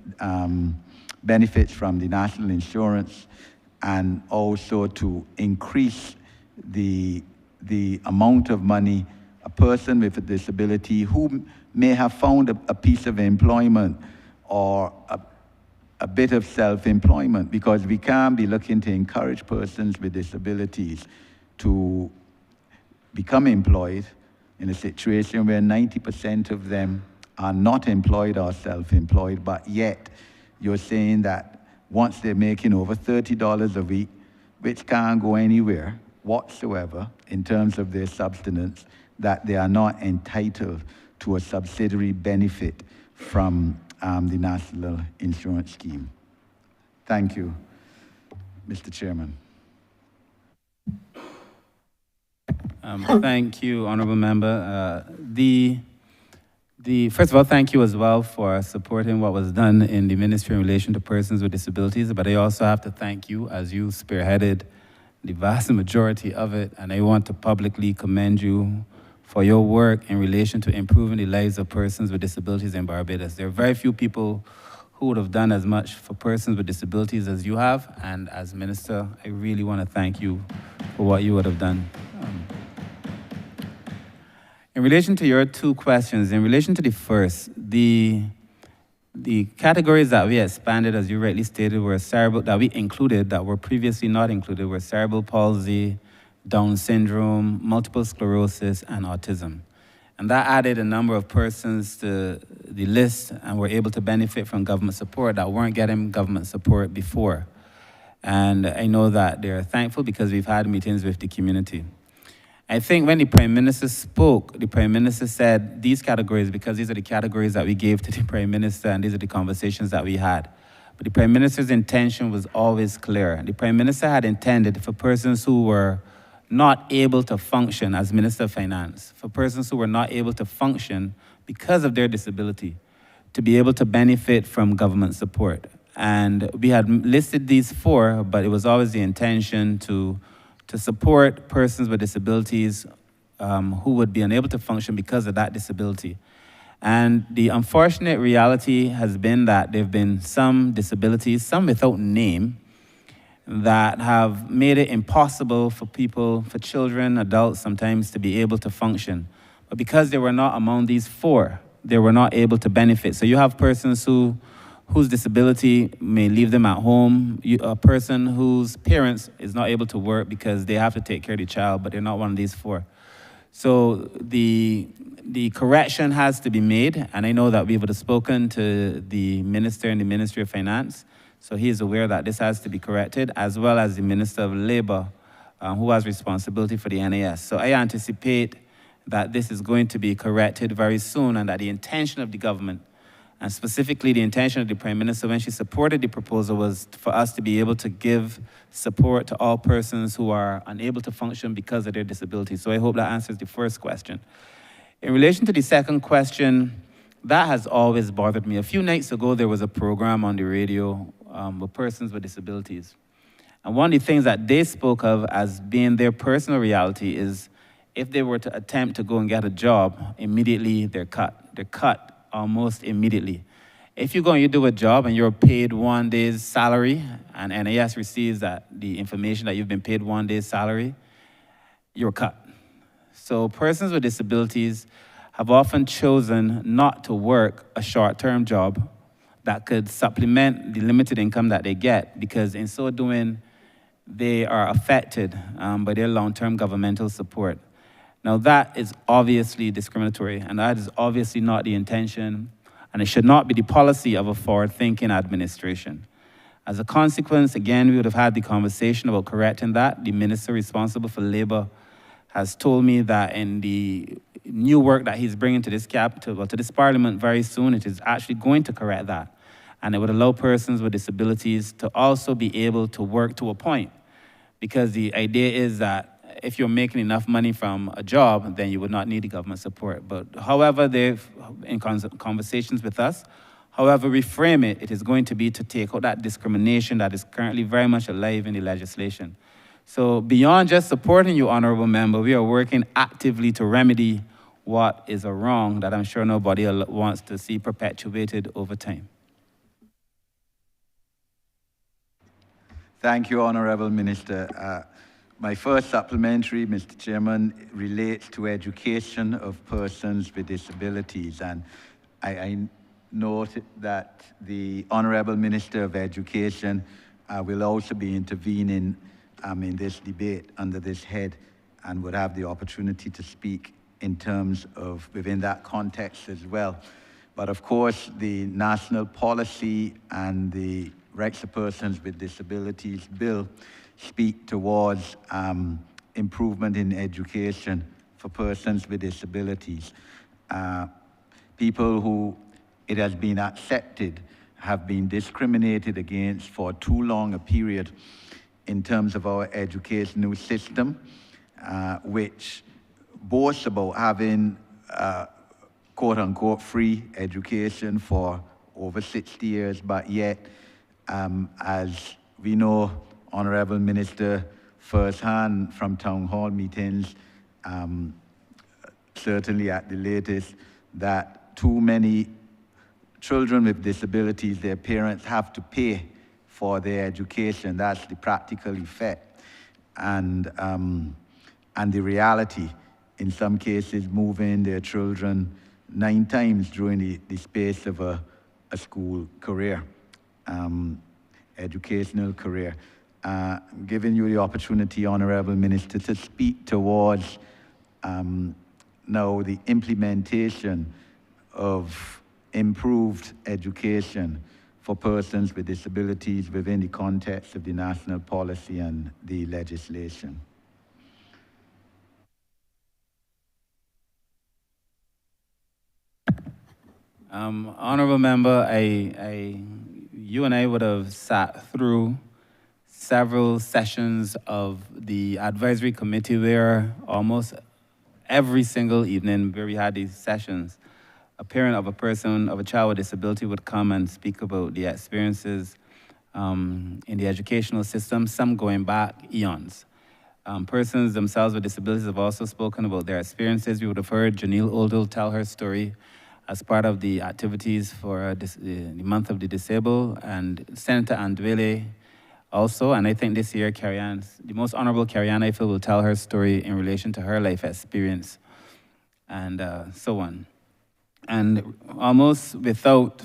benefits from the national insurance, and also to increase the amount of money a person with a disability who may have found a piece of employment or a bit of self-employment, because we can be looking to encourage persons with disabilities to become employed in a situation where 90% of them are not employed or self-employed, but yet you're saying that once they're making over $30 a week, which can't go anywhere whatsoever in terms of their subsistence, that they are not entitled to a subsidiary benefit from the National Insurance Scheme. Thank you, Mr. Chairman. Thank you, Honourable Member. First of all, thank you as well for supporting what was done in the Ministry in relation to persons with disabilities, but I also have to thank you as you spearheaded the vast majority of it, and I want to publicly commend you for your work in relation to improving the lives of persons with disabilities in Barbados. There are very few people who would have done as much for persons with disabilities as you have, and as Minister, I really want to thank you for what you would have done. In relation to your two questions, in relation to the first, the categories that we expanded, as you rightly stated, were cerebral, that we included, that were previously not included, were cerebral palsy, Down syndrome, multiple sclerosis, and autism. And that added a number of persons to the list and were able to benefit from government support that weren't getting government support before. And I know that they're thankful because we've had meetings with the community. I think when the Prime Minister spoke, the Prime Minister said these categories, because these are the categories that we gave to the Prime Minister and these are the conversations that we had. But the Prime Minister's intention was always clear. The Prime Minister had intended for persons who were not able to function as Minister of Finance, for persons who were not able to function because of their disability, to be able to benefit from government support. And we had listed these four, but it was always the intention to support persons with disabilities who would be unable to function because of that disability. And the unfortunate reality has been that there have been some disabilities, some without name, that have made it impossible for people, for children, adults sometimes, to be able to function. But because they were not among these four, they were not able to benefit. So you have persons whose disability may leave them at home, a person whose parents is not able to work because they have to take care of the child, but they're not one of these four. So the correction has to be made, and I know that we would have spoken to the Minister in the Ministry of Finance, so he is aware that this has to be corrected, as well as the Minister of Labour, who has responsibility for the NAS. So I anticipate that this is going to be corrected very soon, and that the intention of the government, and specifically the intention of the Prime Minister when she supported the proposal, was for us to be able to give support to all persons who are unable to function because of their disability. So I hope that answers the first question. In relation to the second question, that has always bothered me. A few nights ago, there was a program on the radio with persons with disabilities. And one of the things that they spoke of as being their personal reality is if they were to attempt to go and get a job, immediately they're cut. They're cut almost immediately. If you go and you do a job and you're paid 1 day's salary, and NAS receives the information that you've been paid 1 day's salary, you're cut. So persons with disabilities have often chosen not to work a short-term job that could supplement the limited income that they get, because in so doing, they are affected by their long-term governmental support. Now that is obviously discriminatory, and that is obviously not the intention, and it should not be the policy of a forward-thinking administration. As a consequence, again, we would have had the conversation about correcting that. The minister responsible for labor has told me that in the new work that he's bringing to this to this parliament very soon, it is actually going to correct that. And it would allow persons with disabilities to also be able to work to a point. Because the idea is that if you're making enough money from a job, then you would not need the government support. But however they've, in conversations with us, however we frame it, it is going to be to take out that discrimination that is currently very much alive in the legislation. So beyond just supporting you, Honourable Member, we are working actively to remedy what is a wrong that I'm sure nobody wants to see perpetuated over time. Thank you, Honourable Minister. My first supplementary, Mr. Chairman, relates to education of persons with disabilities. And I note that the Honourable Minister of Education will also be intervening in this debate under this head and would have the opportunity to speak in terms of within that context as well. But of course, the national policy and the Rights of Persons with Disabilities Bill speak towards improvement in education for persons with disabilities. People who, it has been accepted, have been discriminated against for too long a period in terms of our educational system, which boast about having quote-unquote free education for over 60 years, but yet, as we know, Honourable Minister, firsthand from town hall meetings, certainly at the latest, that too many children with disabilities, their parents have to pay for their education. That's the practical effect. And the reality, in some cases, moving their children 9 times during the space of a school career, educational career. Giving you the opportunity, Honourable Minister, to speak towards now the implementation of improved education for persons with disabilities within the context of the national policy and the legislation. Honourable Member, you and I would have sat through several sessions of the advisory committee where almost every single evening where we had these sessions, a parent of a child with disability would come and speak about the experiences in the educational system, some going back eons. Persons themselves with disabilities have also spoken about their experiences. We would have heard Janelle Oldell tell her story as part of the activities for the month of the disabled, and Senator Andwele also, and I think this year the Most Honourable Carrie-Ann, I feel, will tell her story in relation to her life experience, and so on. And almost without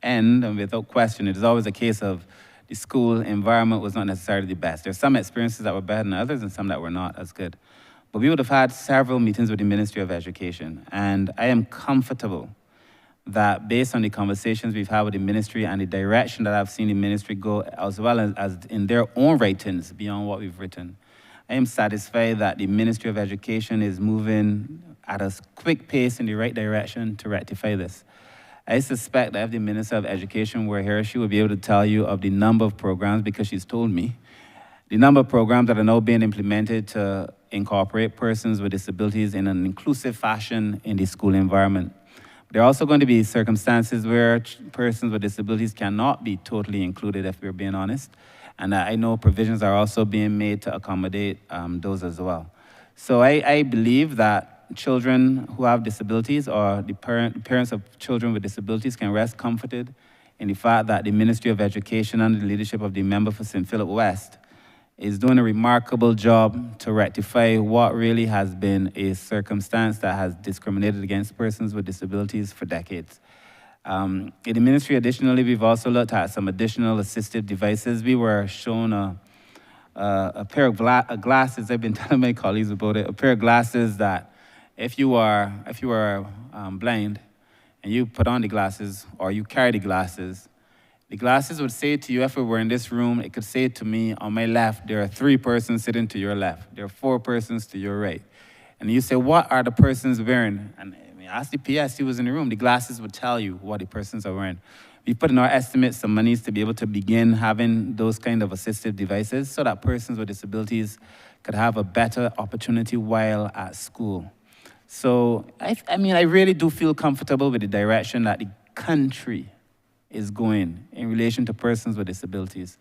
end and without question, it is always a case of the school environment was not necessarily the best. There's some experiences that were better than others and some that were not as good. But we would have had several meetings with the Ministry of Education, and I am comfortable that based on the conversations we've had with the ministry and the direction that I've seen the ministry go, as well as in their own writings beyond what we've written, I am satisfied that the Ministry of Education is moving at a quick pace in the right direction to rectify this. I suspect that if the Minister of Education were here, she would be able to tell you of the number of programs, because she's told me, the number of programs that are now being implemented to incorporate persons with disabilities in an inclusive fashion in the school environment. There are also going to be circumstances where persons with disabilities cannot be totally included, if we're being honest. And I know provisions are also being made to accommodate those as well. So I believe that children who have disabilities or the parents of children with disabilities can rest comforted in the fact that the Ministry of Education under the leadership of the member for St. Philip West is doing a remarkable job to rectify what really has been a circumstance that has discriminated against persons with disabilities for decades. In the ministry, additionally, we've also looked at some additional assistive devices. We were shown a pair of glasses. I've been telling my colleagues about it. A pair of glasses that if you are blind and you put on the glasses or you carry the glasses would say to you, if we were in this room, it could say to me, on my left, there are 3 persons sitting to your left. There are 4 persons to your right. And you say, what are the persons wearing? And I asked the PS who was in the room. The glasses would tell you what the persons are wearing. We put in our estimates some monies to be able to begin having those kind of assistive devices so that persons with disabilities could have a better opportunity while at school. So, I mean, I really do feel comfortable with the direction that the country is going in relation to persons with disabilities.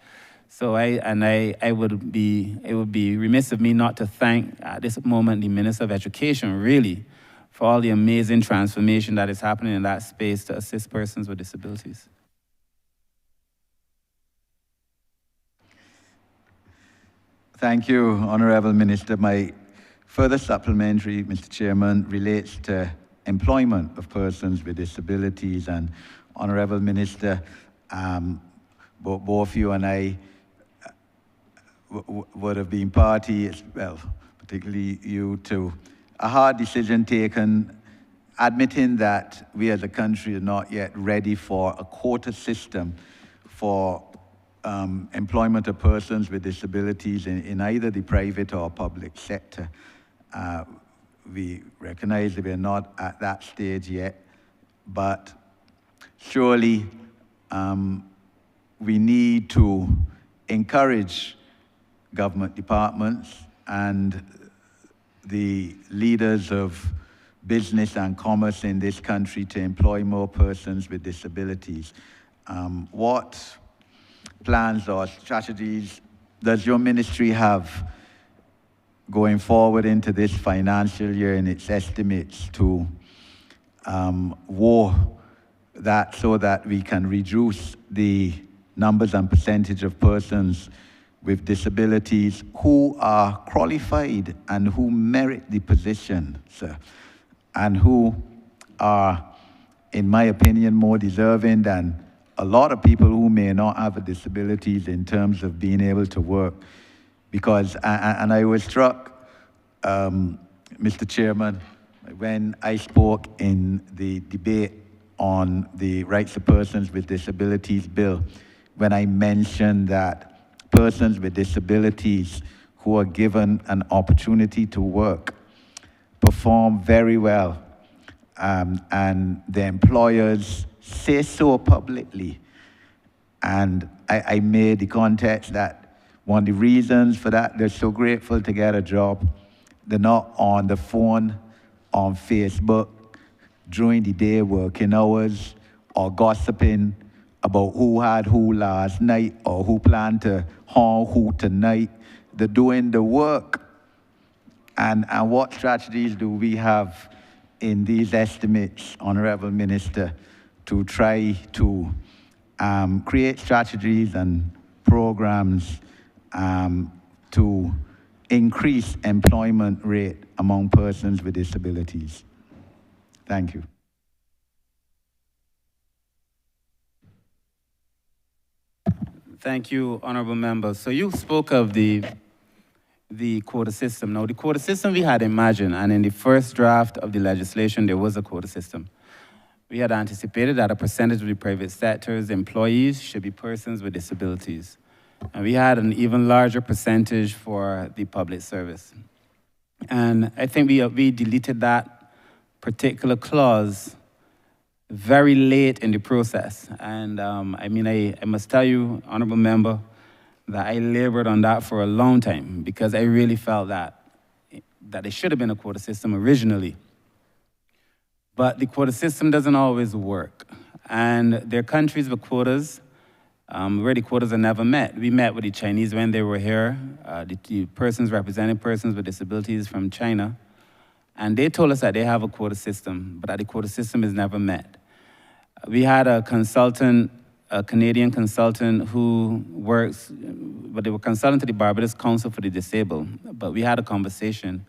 So it would be remiss of me not to thank at this moment the Minister of Education really for all the amazing transformation that is happening in that space to assist persons with disabilities. Thank you, Honourable Minister. My further supplementary, Mr. Chairman, relates to employment of persons with disabilities. And Honourable Minister, both you and I would have been party, well, particularly you, to a hard decision taken, admitting that we as a country are not yet ready for a quota system for employment of persons with disabilities in either the private or public sector. We recognize that we're not at that stage yet, but surely we need to encourage government departments and the leaders of business and commerce in this country to employ more persons with disabilities. What plans or strategies does your ministry have going forward into this financial year in its estimates to war that so that we can reduce the numbers and percentage of persons with disabilities who are qualified and who merit the position, sir, and who are, in my opinion, more deserving than a lot of people who may not have disabilities in terms of being able to work. Because, and I was struck, Mr. Chairman, when I spoke in the debate on the Rights of Persons with Disabilities bill, when I mentioned that persons with disabilities who are given an opportunity to work perform very well, and the employers say so publicly. And I made the context that one of the reasons for that, they're so grateful to get a job. They're not on the phone, on Facebook, during the day working hours, or gossiping about who had who last night, or who planned to harm who tonight. They're doing the work. And what strategies do we have in these estimates, Honourable Minister, to try to create strategies and programs to increase employment rate among persons with disabilities? Thank you. Thank you, Honourable Member. So you spoke of the quota system. Now, the quota system we had imagined, and in the first draft of the legislation, there was a quota system. We had anticipated that a percentage of the private sector's employees should be persons with disabilities. And we had an even larger percentage for the public service. And I think we deleted that particular clause very late in the process. And I must tell you, Honourable Member, that I labored on that for a long time because I really felt that there should have been a quota system originally. But the quota system doesn't always work. And there are countries with quotas where the quotas are never met. We met with the Chinese when they were here, the persons representing persons with disabilities from China, and they told us that they have a quota system, but that the quota system is never met. We had a consultant, a Canadian consultant who works, but they were consultant to the Barbados Council for the Disabled, but we had a conversation,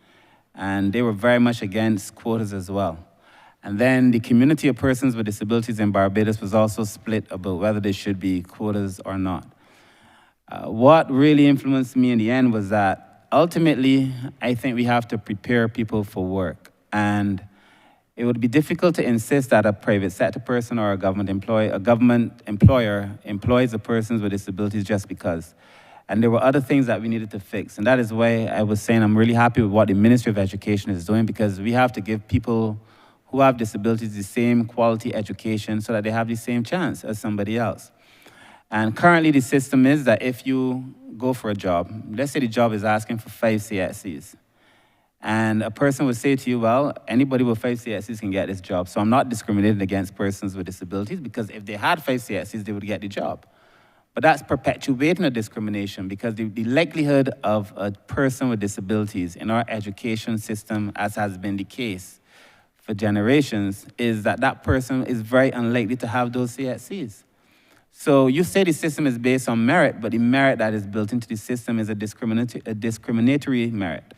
and they were very much against quotas as well. And then the community of persons with disabilities in Barbados was also split about whether there should be quotas or not. What really influenced me in the end was that ultimately, I think we have to prepare people for work. And it would be difficult to insist that a private sector person or a government employer employs the persons with disabilities just because. And there were other things that we needed to fix. And that is why I was saying I'm really happy with what the Ministry of Education is doing, because we have to give people who have disabilities the same quality education so that they have the same chance as somebody else. And currently the system is that if you go for a job, let's say the job is asking for 5 CSCs, and a person would say to you, well, anybody with 5 CSCs can get this job, so I'm not discriminating against persons with disabilities, because if they had 5 CSCs, they would get the job. But that's perpetuating a discrimination, because the likelihood of a person with disabilities in our education system, as has been the case for generations, is that that person is very unlikely to have those CSCs. So you say the system is based on merit, but the merit that is built into the system is a discriminatory merit.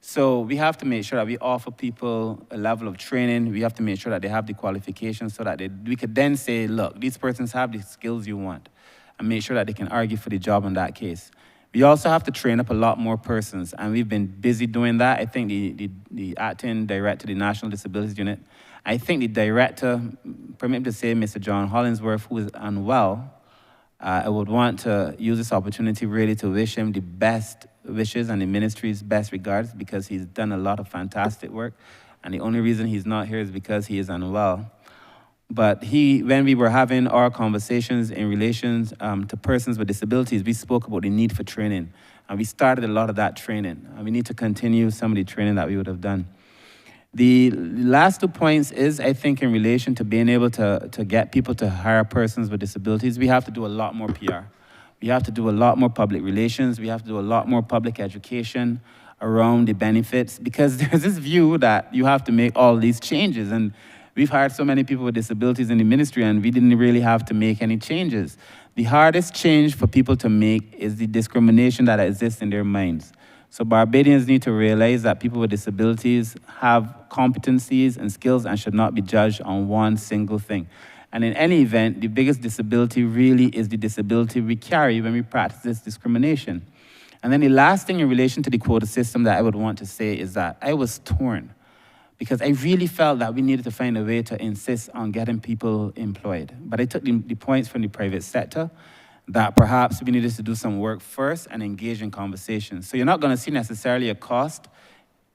So we have to make sure that we offer people a level of training. We have to make sure that they have the qualifications so that we could then say, look, these persons have the skills you want, and make sure that they can argue for the job in that case. We also have to train up a lot more persons, and we've been busy doing that. I think the acting director of the National Disabilities Unit, I think the director, permit me to say, Mr. John Hollingsworth, who is unwell, I would want to use this opportunity really to wish him the best wishes and the ministry's best regards, because he's done a lot of fantastic work, and the only reason he's not here is because he is unwell. But when we were having our conversations in relation to persons with disabilities, we spoke about the need for training. And we started a lot of that training. And we need to continue some of the training that we would have done. The last 2 points is, I think, in relation to being able to get people to hire persons with disabilities. We have to do a lot more PR. We have to do a lot more public relations. We have to do a lot more public education around the benefits, because there's this view that you have to make all these changes. And we've hired so many people with disabilities in the ministry, and we didn't really have to make any changes. The hardest change for people to make is the discrimination that exists in their minds. So Barbadians need to realize that people with disabilities have competencies and skills and should not be judged on one single thing. And in any event, the biggest disability really is the disability we carry when we practice this discrimination. And then the last thing in relation to the quota system that I would want to say is that I was torn, because I really felt that we needed to find a way to insist on getting people employed. But I took the points from the private sector, that perhaps we needed to do some work first and engage in conversations. So you're not going to see necessarily a cost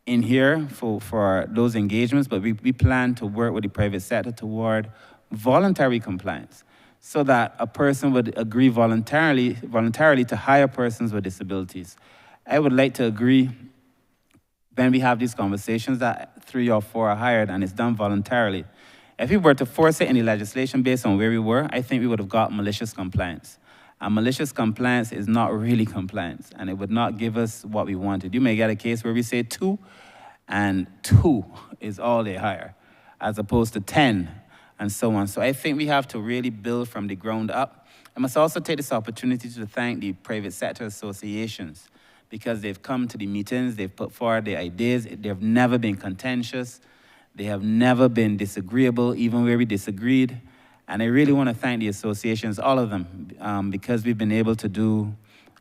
in here for those engagements, but we plan to work with the private sector toward voluntary compliance, so that a person would agree voluntarily to hire persons with disabilities. I would like to agree, when we have these conversations, that 3 or 4 are hired and it's done voluntarily. If we were to force it in the legislation based on where we were, I think we would have got malicious compliance. And malicious compliance is not really compliance, and it would not give us what we wanted. You may get a case where we say 2, and 2 is all they hire, as opposed to 10, and so on. So I think we have to really build from the ground up. I must also take this opportunity to thank the private sector associations, because they've come to the meetings, they've put forward their ideas, they've never been contentious, they have never been disagreeable, even where we disagreed. And I really want to thank the associations, all of them, because we've been able to do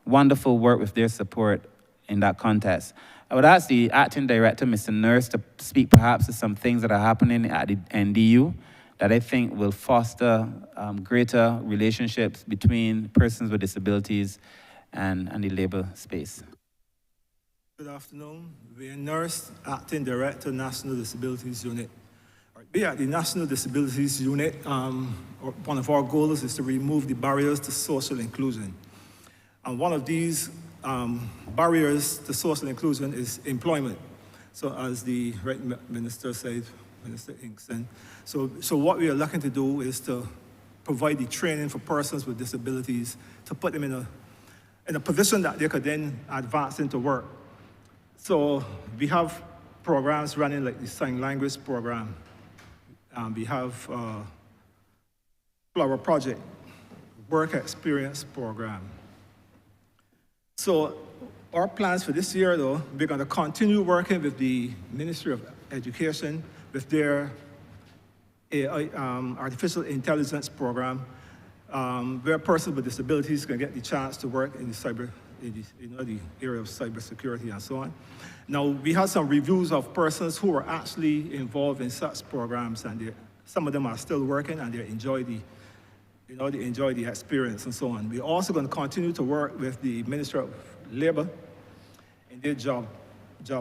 wonderful work with their support in that context. I would ask the acting director, Mr. Nurse, to speak perhaps to some things that are happening at the NDU that I think will foster greater relationships between persons with disabilities and the labor space. Good afternoon. We're Nurse, Acting Director, National Disabilities Unit. We at the National Disabilities Unit, one of our goals is to remove the barriers to social inclusion. And one of these barriers to social inclusion is employment. So as the right minister said, Minister Inkson, so what we are looking to do is to provide the training for persons with disabilities to put them in a position that they could then advance into work. So we have programs running like the Sign Language program. We have Flower Project, Work Experience program. So our plans for this year, though, we're going to continue working with the Ministry of Education with their artificial intelligence program, where persons with disabilities can get the chance to work in the the area of cybersecurity and so on. Now, we had some reviews of persons who were actually involved in such programs, and some of them are still working, and they enjoy the experience and so on. We're also going to continue to work with the Ministry of Labor in their Job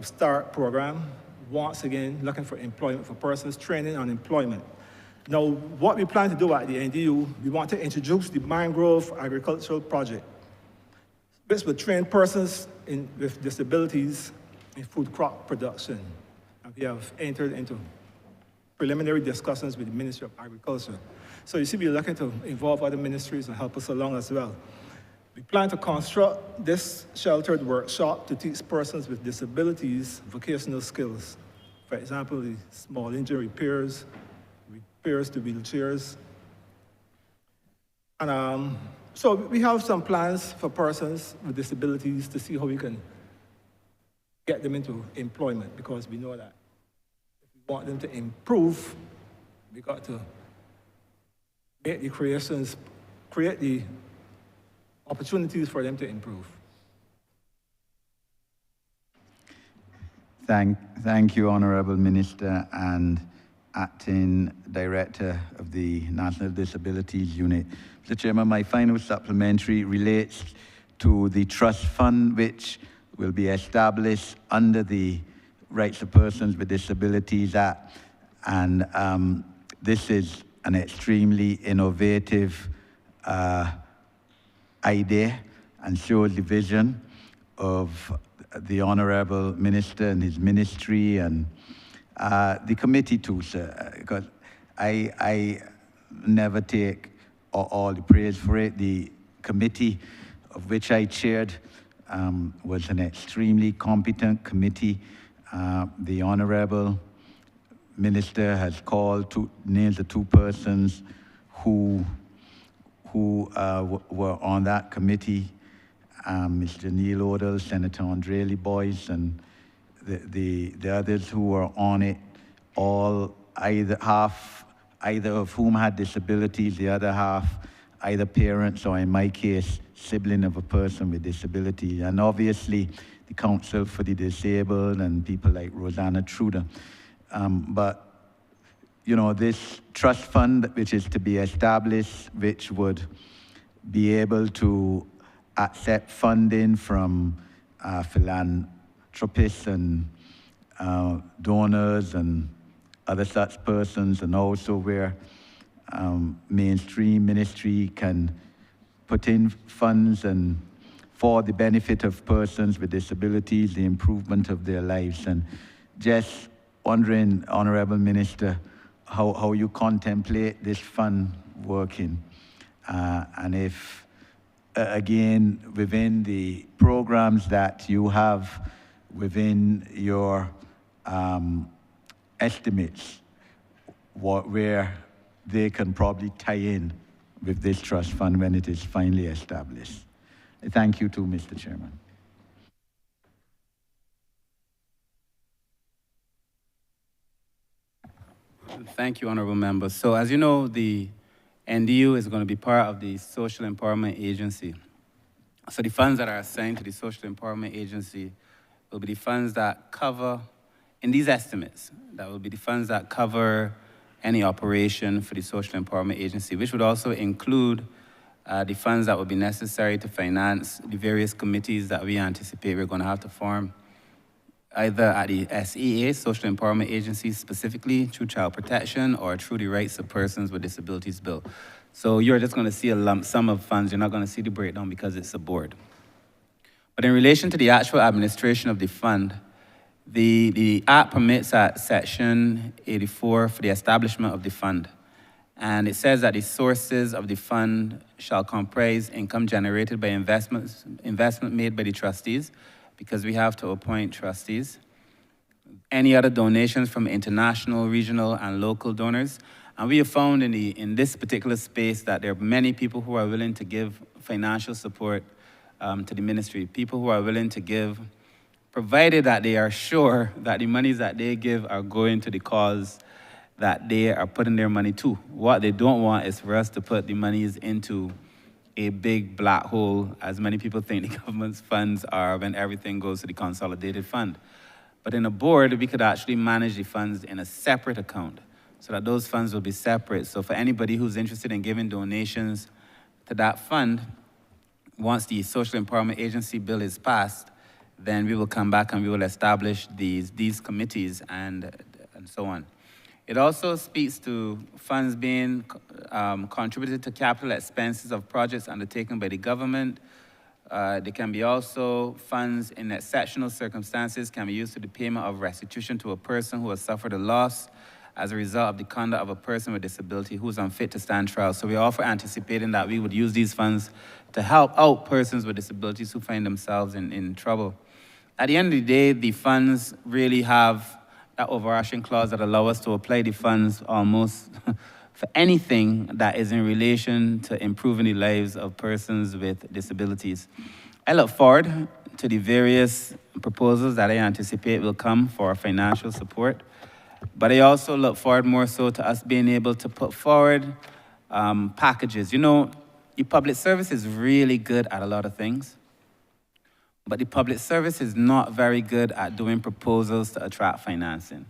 Start program, once again looking for employment for persons, training and employment. Now, what we plan to do at the NDU, we want to introduce the Mangrove Agricultural Project, which will train persons with disabilities in food crop production. And we have entered into preliminary discussions with the Ministry of Agriculture. So you see, we're looking to involve other ministries and help us along as well. We plan to construct this sheltered workshop to teach persons with disabilities vocational skills. For example, the small engine repairs to wheelchairs. And so we have some plans for persons with disabilities to see how we can get them into employment, because we know that if we want them to improve, we got to make the create the opportunities for them to improve. Thank you, Honourable Minister and Acting Director of the National Disabilities Unit. Mr. Chairman, my final supplementary relates to the trust fund which will be established under the Rights of Persons with Disabilities Act. And this is an extremely innovative idea and shows the vision of the Honourable Minister and his ministry, and the committee too, sir, because I never take all the praise for it. The committee of which I chaired was an extremely competent committee. The Honourable Minister has called names of 2 persons who were on that committee, Mr. Neil Odell, Senator Andre Boyce, and the others who were on it, all either of whom had disabilities, the other half either parents or, in my case, sibling of a person with disability. And obviously, the Council for the Disabled and people like Rosanna Truder. But, you know, this trust fund, which is to be established, which would be able to accept funding from philanthropists and donors and other such persons, and also where mainstream ministry can put in funds and for the benefit of persons with disabilities, the improvement of their lives. And just wondering, Honourable Minister, how you contemplate this fund working, and if, again, within the programs that you have within your estimates, where they can probably tie in with this trust fund when it is finally established. Thank you too, Mr. Chairman. Thank you, Honourable Member. So as you know, the NDU is going to be part of the Social Empowerment Agency. So the funds that are assigned to the Social Empowerment Agency will be the funds that cover, in these estimates, that will be the funds that cover any operation for the Social Empowerment Agency, which would also include the funds that would be necessary to finance the various committees that we anticipate we're going to have to form, either at the SEA, Social Empowerment Agency, specifically through Child Protection or through the Rights of Persons with Disabilities Bill. So you're just going to see a lump sum of funds. You're not going to see the breakdown because it's a board. But in relation to the actual administration of the fund, the Act permits at Section 84 for the establishment of the fund. And it says that the sources of the fund shall comprise income generated by investment made by the trustees, because we have to appoint trustees, any other donations from international, regional, and local donors. And we have found in this particular space that there are many people who are willing to give financial support to the ministry, people who are willing to give, provided that they are sure that the monies that they give are going to the cause that they are putting their money to. What they don't want is for us to put the monies into a big black hole, as many people think the government's funds are when everything goes to the consolidated fund. But in a board, we could actually manage the funds in a separate account so that those funds will be separate. So for anybody who's interested in giving donations to that fund, once the Social Empowerment Agency bill is passed, then we will come back and we will establish these committees and so on. It also speaks to funds being contributed to capital expenses of projects undertaken by the government. There can be also funds in exceptional circumstances can be used to the payment of restitution to a person who has suffered a loss as a result of the conduct of a person with disability who is unfit to stand trial. So we're also anticipating that we would use these funds to help out persons with disabilities who find themselves in trouble. At the end of the day, the funds really have that overarching clause that allow us to apply the funds almost for anything that is in relation to improving the lives of persons with disabilities. I look forward to the various proposals that I anticipate will come for financial support, but I also look forward more so to us being able to put forward packages. You know, the public service is really good at a lot of things, but the public service is not very good at doing proposals to attract financing.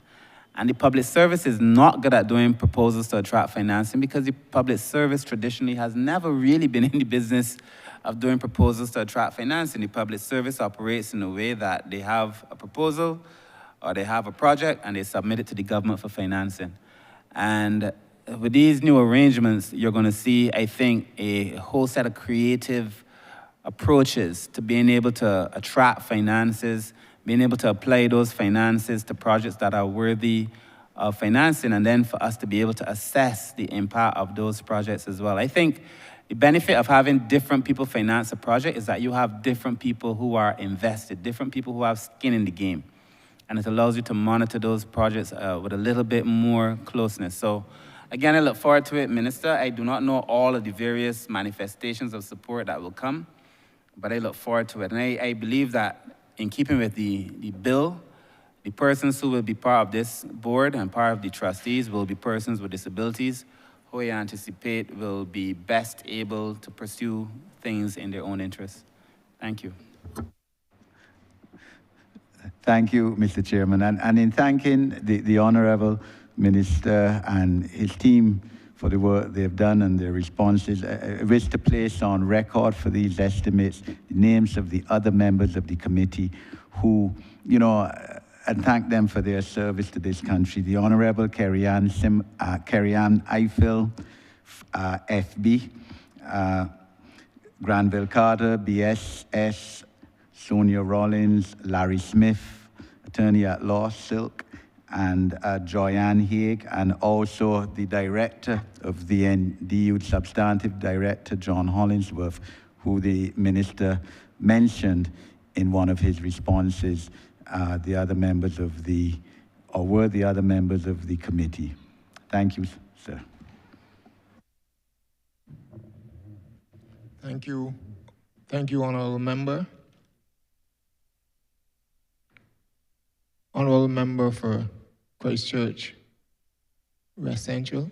And the public service is not good at doing proposals to attract financing because the public service traditionally has never really been in the business of doing proposals to attract financing. The public service operates in a way that they have a proposal or they have a project and they submit it to the government for financing. And with these new arrangements, you're going to see, I think, a whole set of creative approaches to being able to attract finances, being able to apply those finances to projects that are worthy of financing, and then for us to be able to assess the impact of those projects as well. I think the benefit of having different people finance a project is that you have different people who are invested, different people who have skin in the game. And it allows you to monitor those projects with a little bit more closeness. So again, I look forward to it, Minister. I do not know all of the various manifestations of support that will come, but I look forward to it. And I believe that in keeping with the bill, the persons who will be part of this board and part of the trustees will be persons with disabilities who I anticipate will be best able to pursue things in their own interests. Thank you. Thank you, Mr. Chairman. And in thanking the Honourable Minister and his team for the work they've done and their responses, I wish to place on record for these estimates the names of the other members of the committee who, you know, and thank them for their service to this country. The Honourable Carrie-Ann Eiffel, FB, Granville Carter, BSS, Sonia Rollins, Larry Smith, attorney at law, Silk, and Joyanne Haig, and also the director of the NDU, substantive director, John Hollingsworth, who the minister mentioned in one of his responses, the other members of the, or were the other members of the committee. Thank you, sir. Thank you. Thank you, Honourable Member. Honourable Member for Christchurch West Central.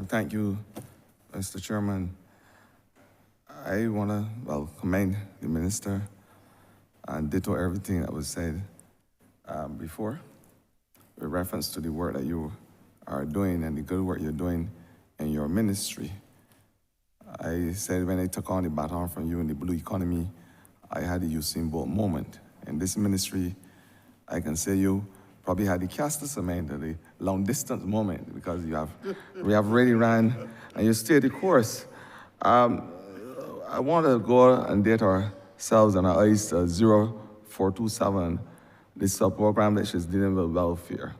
Thank you, Mr. Chairman. I want to commend the minister and ditto everything that was said before with reference to the work that you are doing and the good work you're doing in your ministry. I said when I took on the baton from you in the blue economy, I had the Usain Bolt moment. In this ministry, I can say you probably had the Castor Cement, the long distance moment, because we have really ran and you stayed the course. I want to go and date ourselves and our eyes 0427, this program that is dealing with welfare.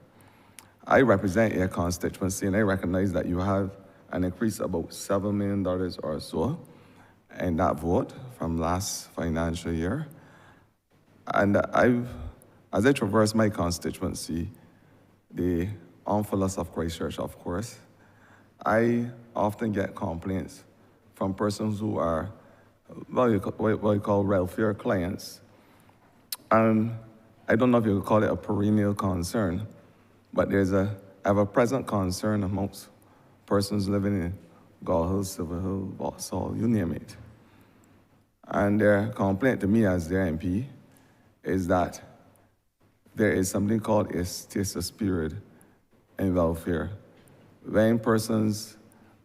I represent your constituency and I recognize that you have an increase of about $7 million or so in that vote from last financial year. And as I traverse my constituency, the Omphalos of Christchurch, of course, I often get complaints from persons who are what you call welfare clients. And I don't know if you could call it a perennial concern, but there's a ever-present concern amongst persons living in Gull Hill, Silver Hill, Vauxhall, you name it. And their complaint to me as their MP is that there is something called a stasis period in welfare, when persons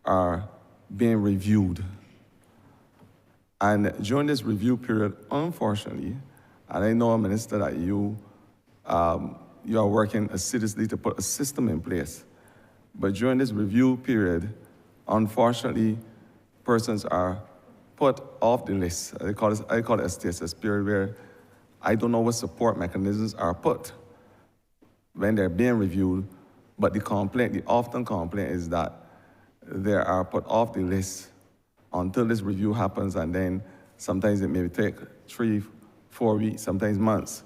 are being reviewed. And during this review period, unfortunately, and I know, Minister, that you are working assiduously to put a system in place, but during this review period, unfortunately, persons are put off the list. I call it a stasis period where I don't know what support mechanisms are put when they're being reviewed, but the often complaint is that they are put off the list until this review happens, and then sometimes it may take 3-4 weeks, sometimes months,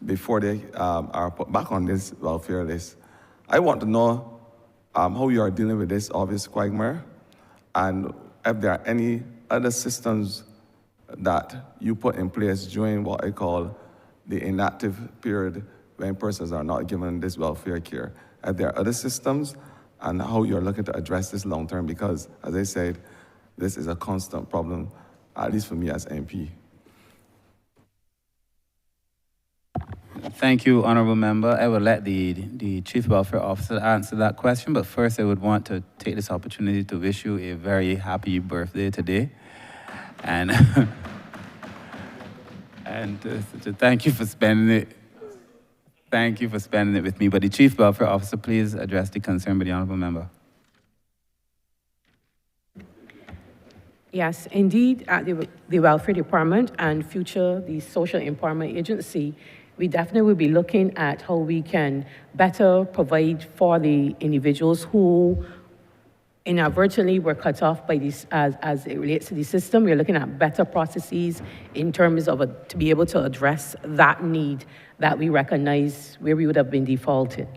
before they are put back on this welfare list. I want to know how you are dealing with this obvious quagmire, and if there are any other systems that you put in place during what I call the inactive period when persons are not given this welfare care. If there are other systems, and how you're looking to address this long term, because, as I said, this is a constant problem, at least for me as MP. Thank you, Honourable Member. I will let the Chief Welfare Officer answer that question, but first I would want to take this opportunity to wish you a very happy birthday today. And, and to thank you for spending it. Thank you for spending it with me. But the Chief Welfare Officer, please address the concern by the Honourable Member. Yes, indeed, at the Welfare Department and future the Social Empowerment Agency, we definitely will be looking at how we can better provide for the individuals who inadvertently were cut off by this as it relates to the system. We're looking at better processes in terms of to be able to address that need that we recognize where we would have been defaulted.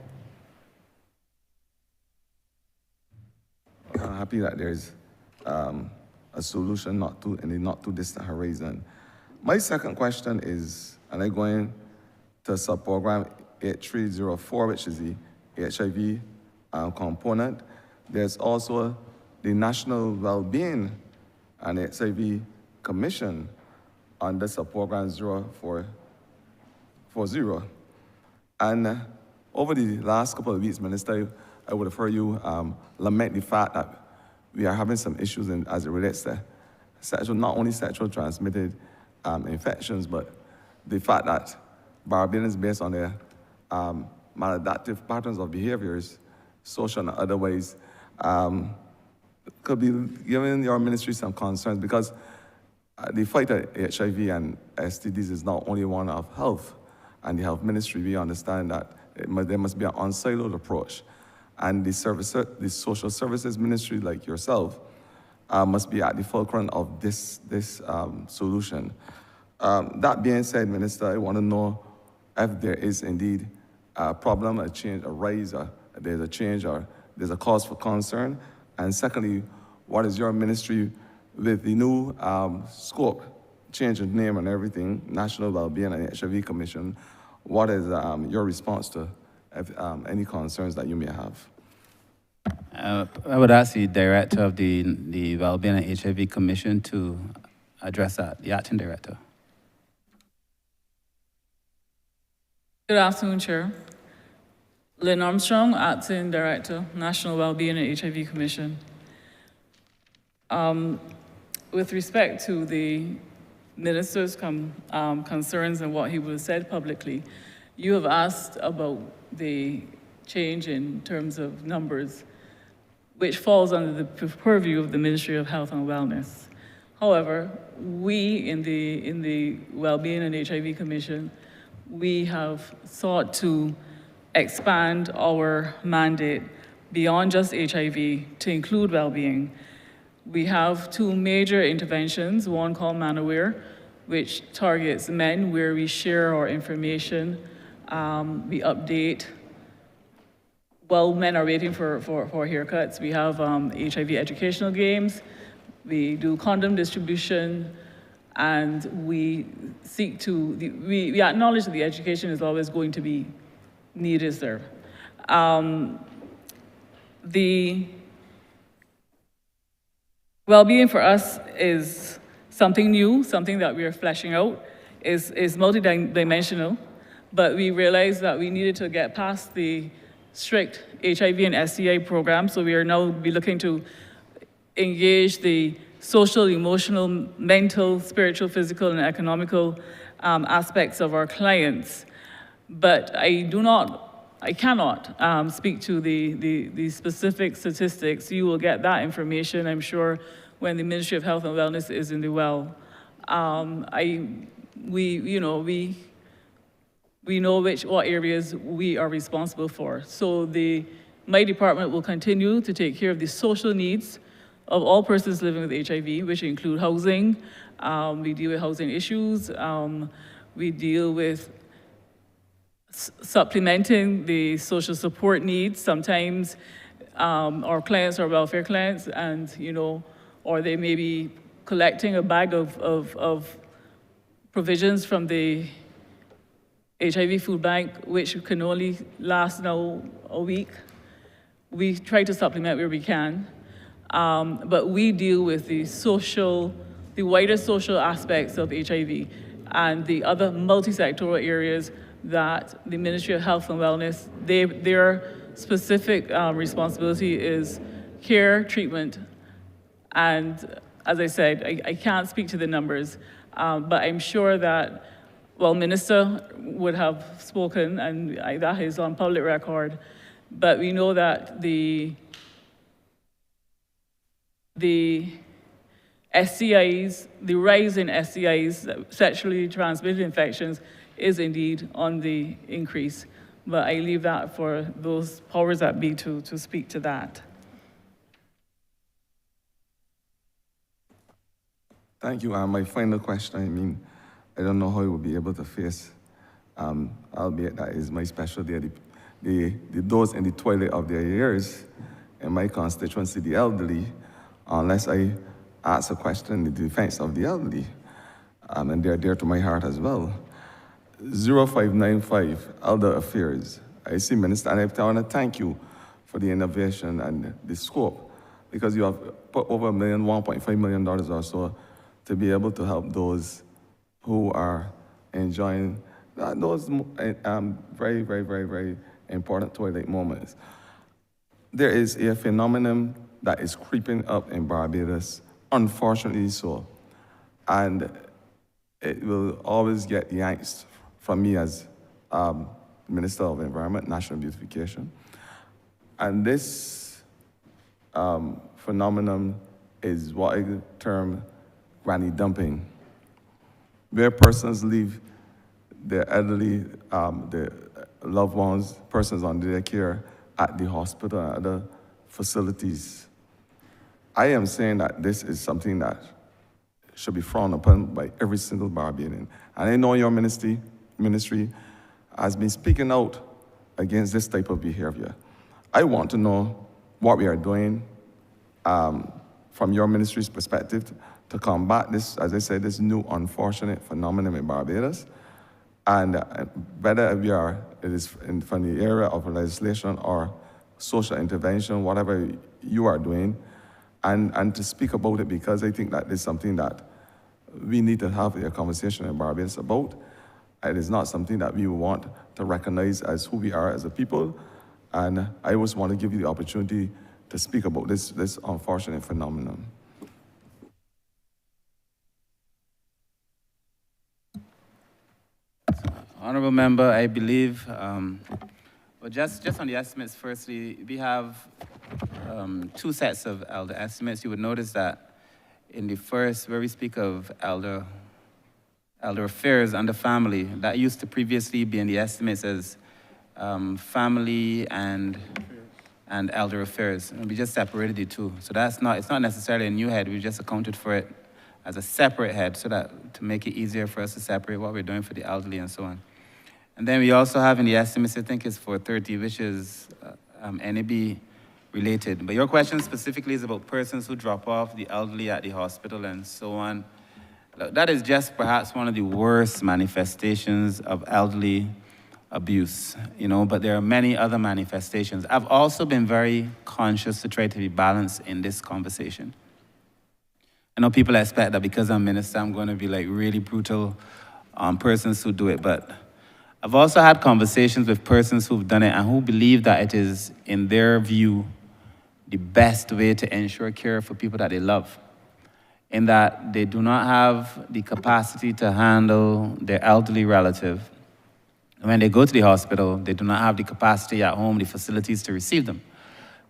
I'm happy that there's a solution in the not too distant horizon. My second question is, and I'm going to sub-program 8304, which is the HIV component. There's also the National Wellbeing and HIV Commission under sub-program 0440. And over the last couple of weeks, Minister, I would have heard you lament the fact that we are having some issues as it relates to not only sexual transmitted infections, but the fact that Barbadians, based on their maladaptive patterns of behaviors, social and otherwise, could be giving your ministry some concerns, because the fight against HIV and STDs is not only one of health, and the health ministry, we understand that there must be an unsiloed approach. And the social services ministry, like yourself, must be at the fulcrum of this solution. That being said, Minister, I want to know if there is indeed a problem, a change, a rise, or there's a change, or there's a cause for concern. And secondly, what is your ministry with the new scope, change of name and everything, National Wellbeing and HIV Commission? What is your response to any concerns that you may have? I would ask the director of the Wellbeing and HIV Commission to address that, the acting director. Good afternoon, Chair. Lynn Armstrong, Acting Director, National Wellbeing and HIV Commission. With respect to the Minister's concerns and what he would have said publicly, you have asked about the change in terms of numbers, which falls under the purview of the Ministry of Health and Wellness. However, we in the Wellbeing and HIV Commission, we have sought to expand our mandate beyond just HIV to include well-being. We have two major interventions, one called Manaware, which targets men, where we share our information, we update. While men are waiting for haircuts, we have HIV educational games, we do condom distribution, and we seek to, we acknowledge that the education is always going to be needed there. The well-being for us is something new, something that we are fleshing out, is multidimensional, but we realized that we needed to get past the strict HIV and STI program, so we are now looking to engage the social, emotional, mental, spiritual, physical, and economical aspects of our clients. But I cannot speak to the specific statistics. You will get that information, I'm sure, when the Ministry of Health and Wellness is in the well. We know what areas we are responsible for. So my department will continue to take care of the social needs of all persons living with HIV, which include housing. We deal with housing issues. We deal with supplementing the social support needs. Sometimes our clients are welfare clients, and or they may be collecting a bag of provisions from the HIV food bank, which can only last now a week. We try to supplement where we can, but we deal with the wider social aspects of HIV and the other multi-sectoral areas that the Ministry of Health and Wellness, their specific responsibility is care, treatment, and as I said, I can't speak to the numbers, but I'm sure that, well, Minister would have spoken, and that is on public record, but we know that the STIs, the rise in STIs, sexually transmitted infections, is indeed on the increase. But I leave that for those powers that be to speak to that. Thank you. My final question, I mean, I don't know how you will be able to face, albeit that is my specialty, those in the toilet of their years in my constituency, the elderly, unless I ask a question in the defense of the elderly. And they're dear to my heart as well. 0595, Elder Affairs. I see, Minister, and I want to thank you for the innovation and the scope, because you have put over $1.5 million or so to be able to help those who are enjoying those very, very, very, very important toilet moments. There is a phenomenon that is creeping up in Barbados, unfortunately so, and it will always get the angst from me as Minister of Environment, National Beautification. And this phenomenon is what I term granny dumping, where persons leave their elderly, their loved ones, persons under their care at the hospital and other facilities. I am saying that this is something that should be frowned upon by every single Barbadian. And I know your ministry has been speaking out against this type of behavior. I want to know what we are doing from your ministry's perspective to combat this, as I said, this new unfortunate phenomenon in Barbados, and whether it is from the area of legislation or social intervention, whatever you are doing, and to speak about it, because I think that is something that we need to have a conversation in Barbados about. It is not something that we want to recognize as who we are as a people, and I always want to give you the opportunity to speak about this unfortunate phenomenon. Honourable Member, I believe, well, just on the estimates, firstly, we have two sets of elder estimates. You would notice that in the first, where we speak of elder affairs under family, that used to previously be in the estimates as family and elder affairs. And we just separated the two. So it's not necessarily a new head. We just accounted for it as a separate head so that to make it easier for us to separate what we're doing for the elderly and so on. And then we also have in the estimates, I think it's for 30, which is NAB related. But your question specifically is about persons who drop off the elderly at the hospital and so on. That is just perhaps one of the worst manifestations of elderly abuse, but there are many other manifestations. I've also been very conscious to try to be balanced in this conversation. I know people expect that because I'm minister, I'm going to be like really brutal on persons who do it, but I've also had conversations with persons who've done it and who believe that it is, in their view, the best way to ensure care for people that they love, in that they do not have the capacity to handle their elderly relative. When they go to the hospital, they do not have the capacity at home, the facilities to receive them.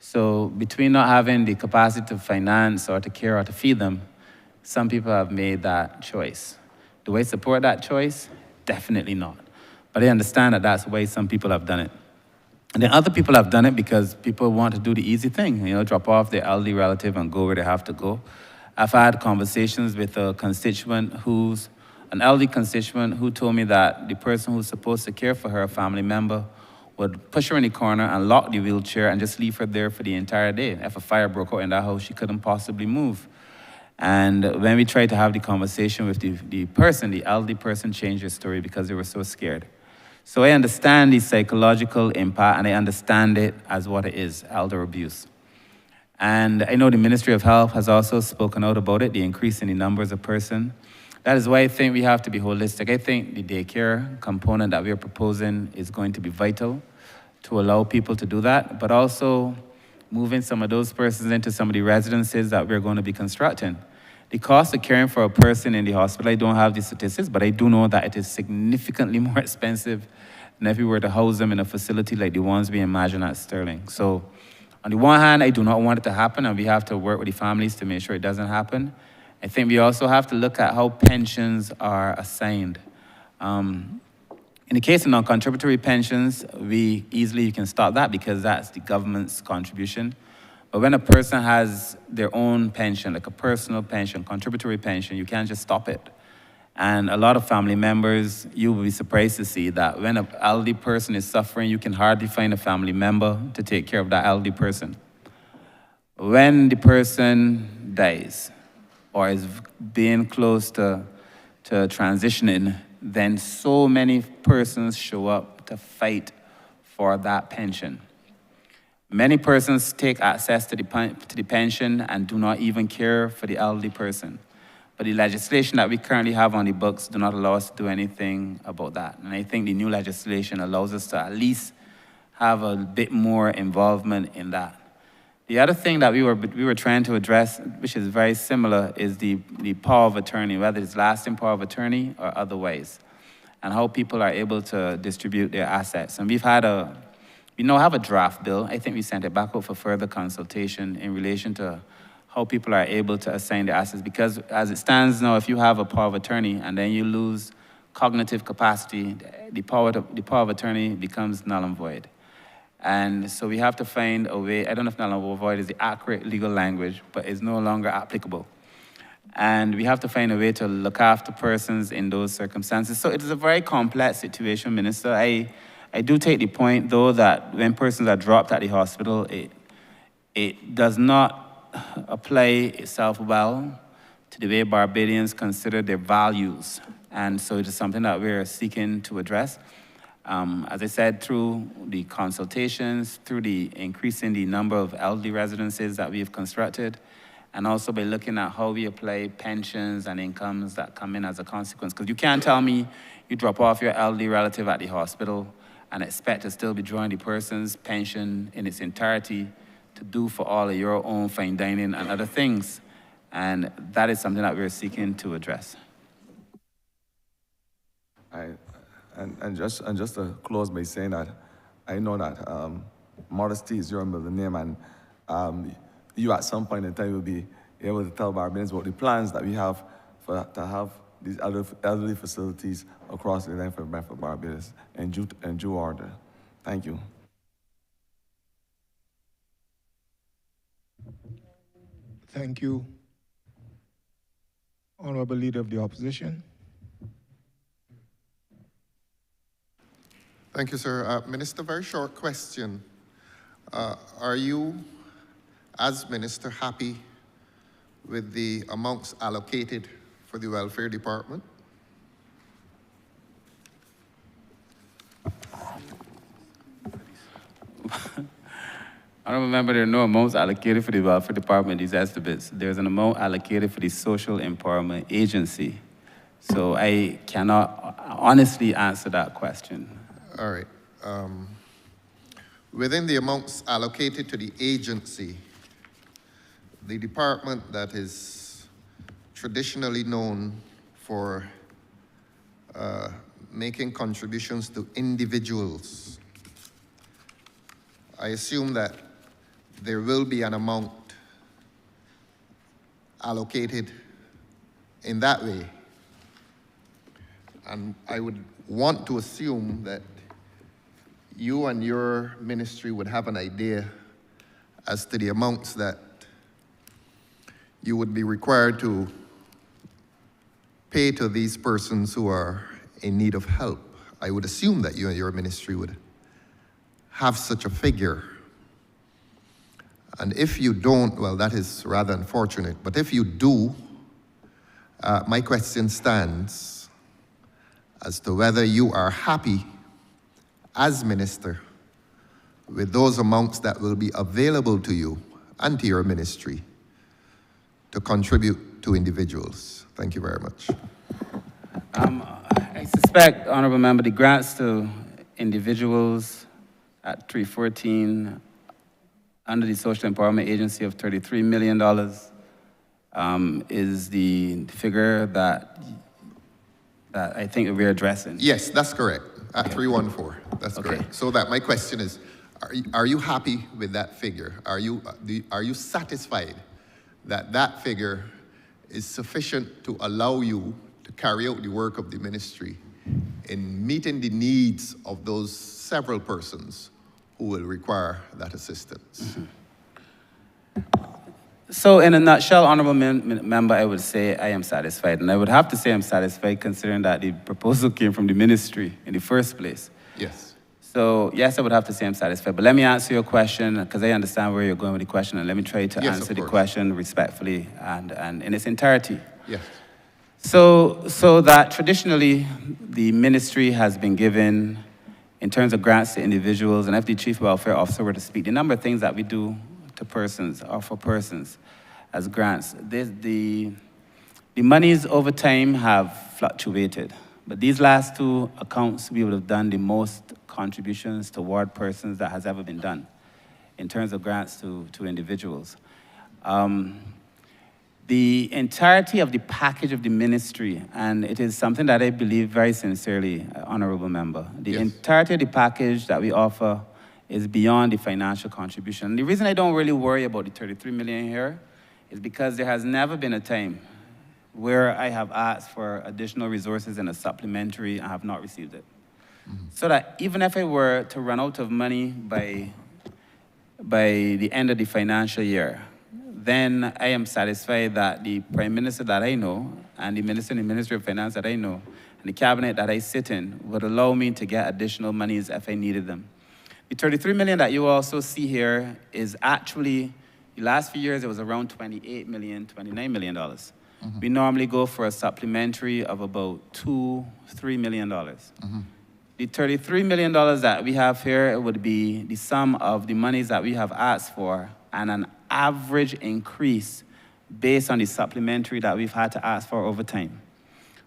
So between not having the capacity to finance or to care or to feed them, some people have made that choice. Do I support that choice? Definitely not. But I understand that that's why some people have done it. And then other people have done it because people want to do the easy thing, drop off their elderly relative and go where they have to go. I've had conversations with a constituent an elderly constituent who told me that the person who's supposed to care for her, a family member, would push her in the corner and lock the wheelchair and just leave her there for the entire day. If a fire broke out in that house, she couldn't possibly move. And when we tried to have the conversation with the elderly person changed their story because they were so scared. So I understand the psychological impact, and I understand it as what it is, elder abuse. And I know the Ministry of Health has also spoken out about it, the increase in the numbers of persons. That is why I think we have to be holistic. I think the daycare component that we are proposing is going to be vital to allow people to do that, but also moving some of those persons into some of the residences that we're going to be constructing. The cost of caring for a person in the hospital, I don't have the statistics, but I do know that it is significantly more expensive than if we were to house them in a facility like the ones we imagine at Sterling. So on the one hand, I do not want it to happen, and we have to work with the families to make sure it doesn't happen. I think we also have to look at how pensions are assigned. In the case of non-contributory pensions, you can stop that because that's the government's contribution. But when a person has their own pension, like a personal pension, contributory pension, you can't just stop it. And a lot of family members, you will be surprised to see that when an elderly person is suffering, you can hardly find a family member to take care of that elderly person. When the person dies or is being close to transitioning, then so many persons show up to fight for that pension. Many persons take access to the pension and do not even care for the elderly person. But the legislation that we currently have on the books do not allow us to do anything about that. And I think the new legislation allows us to at least have a bit more involvement in that. The other thing that we were trying to address, which is very similar, is the power of attorney, whether it's lasting power of attorney or otherwise, and how people are able to distribute their assets. And we now have a draft bill. I think we sent it back out for further consultation in relation to how people are able to assign their assets. Because as it stands now, if you have a power of attorney and then you lose cognitive capacity, the power of attorney becomes null and void. And so we have to find a way, I don't know if null and void is the accurate legal language, but it's no longer applicable. And we have to find a way to look after persons in those circumstances. So it is a very complex situation, Minister. I do take the point, though, that when persons are dropped at the hospital, it does not apply itself well to the way Barbadians consider their values. And so it is something that we're seeking to address. As I said, through the consultations, through the increasing the number of elderly residences that we have constructed, and also by looking at how we apply pensions and incomes that come in as a consequence. Because you can't tell me you drop off your elderly relative at the hospital and expect to still be drawing the person's pension in its entirety to do for all of your own fine dining and other things. And that is something that we're seeking to address. And just to close by saying that I know that modesty is your middle name, and you at some point in time will be able to tell Barbadians about the plans that we have to have these elderly facilities across the length of Barbados in due order. Thank you. Thank you, Honourable Leader of the Opposition. Thank you, sir. Minister, very short question. Are you, as Minister, happy with the amounts allocated for the Welfare Department? I don't remember there are no amounts allocated for the Welfare Department, these estimates. There's an amount allocated for the Social Empowerment Agency. So I cannot honestly answer that question. All right. Within the amounts allocated to the agency, the department that is traditionally known for making contributions to individuals, I assume that there will be an amount allocated in that way. And I would want to assume that you and your ministry would have an idea as to the amounts that you would be required to pay to these persons who are in need of help. I would assume that you and your ministry would have such a figure. And if you don't, well, that is rather unfortunate. But if you do, my question stands as to whether you are happy as minister with those amounts that will be available to you and to your ministry to contribute to individuals. Thank you very much. I suspect, Honourable Member, the grants to individuals at 314 under the Social Empowerment Agency of $33 million is the figure that I think we're addressing. Yes, that's correct, at 314, that's Okay. correct. So that my question is, are you happy with that figure? Are you satisfied that that figure is sufficient to allow you to carry out the work of the ministry in meeting the needs of those several persons who will require that assistance. So in a nutshell, Honourable Member, I would say I am satisfied. And I would have to say I'm satisfied considering that the proposal came from the ministry in the first place. Yes. So yes, I would have to say I'm satisfied. But let me answer your question, because I understand where you're going with the question, and let me try to answer the question respectfully and in its entirety. Yes. So that traditionally, the ministry has been given, in terms of grants to individuals, and if the Chief Welfare Officer were to speak, the number of things that we do to persons or for persons as grants. The monies over time have fluctuated, but these last two accounts, we would have done the most contributions toward persons that has ever been done in terms of grants to individuals. The entirety of the package of the ministry, and it is something that I believe very sincerely, Honourable Member, the entirety of the package that we offer is beyond the financial contribution. The reason I don't really worry about the 33 million here is because there has never been a time where I have asked for additional resources in a supplementary and have not received it. So that even if I were to run out of money by the end of the financial year, then I am satisfied that the Prime Minister that I know and the Minister in the Ministry of Finance that I know and the Cabinet that I sit in would allow me to get additional monies if I needed them. The 33 million that you also see here is actually, the last few years it was around $28 million, $29 million. We normally go for a supplementary of about $2-3 million. The $33 million that we have here would be the sum of the monies that we have asked for and an average increase based on the supplementary that we've had to ask for over time.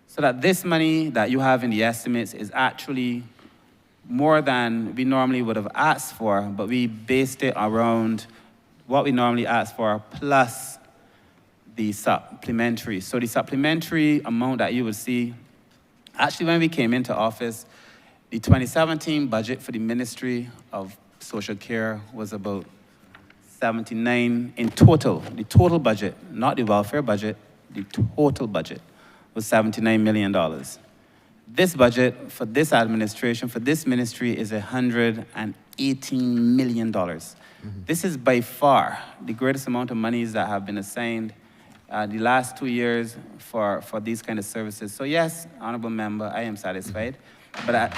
So that this money that you have in the estimates is actually more than we normally would have asked for, but we based it around what we normally ask for plus the supplementary. So the supplementary amount that you will see, actually when we came into office, the 2017 budget for the Ministry of Social Care was about 79 in total. The total budget, not the welfare budget, the total budget was $79 million. This budget for this administration, for this ministry, is $118 million. This is by far the greatest amount of monies that have been assigned the last 2 years for these kind of services. So yes, Honourable Member, I am satisfied. But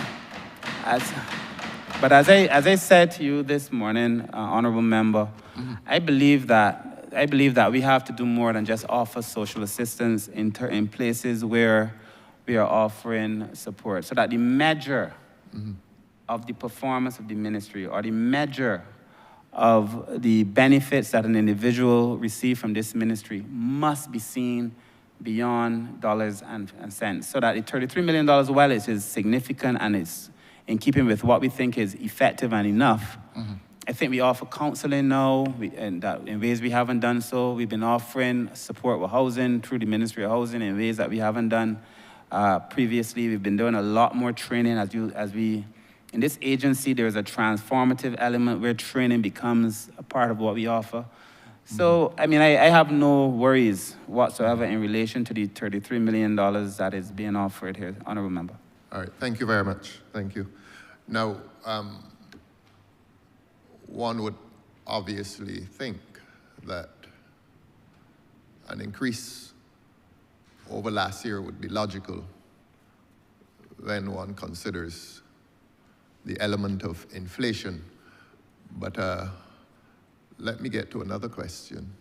as I said to you this morning, Honourable Member, I believe that we have to do more than just offer social assistance in places where we are offering support, so that the measure of the performance of the ministry or the measure of the benefits that an individual receives from this ministry must be seen beyond dollars and cents. So that the $33 million, while it is significant and it's in keeping with what we think is effective and enough, I think we offer counseling now in ways we haven't done so. We've been offering support with housing through the Ministry of Housing in ways that we haven't done previously. We've been doing a lot more training in this agency, there is a transformative element where training becomes a part of what we offer. So, I mean, I have no worries whatsoever in relation to the $33 million that is being offered here, Honourable Member. All right, thank you very much. Thank you. Now, one would obviously think that an increase over last year would be logical when one considers the element of inflation. But let me get to another question.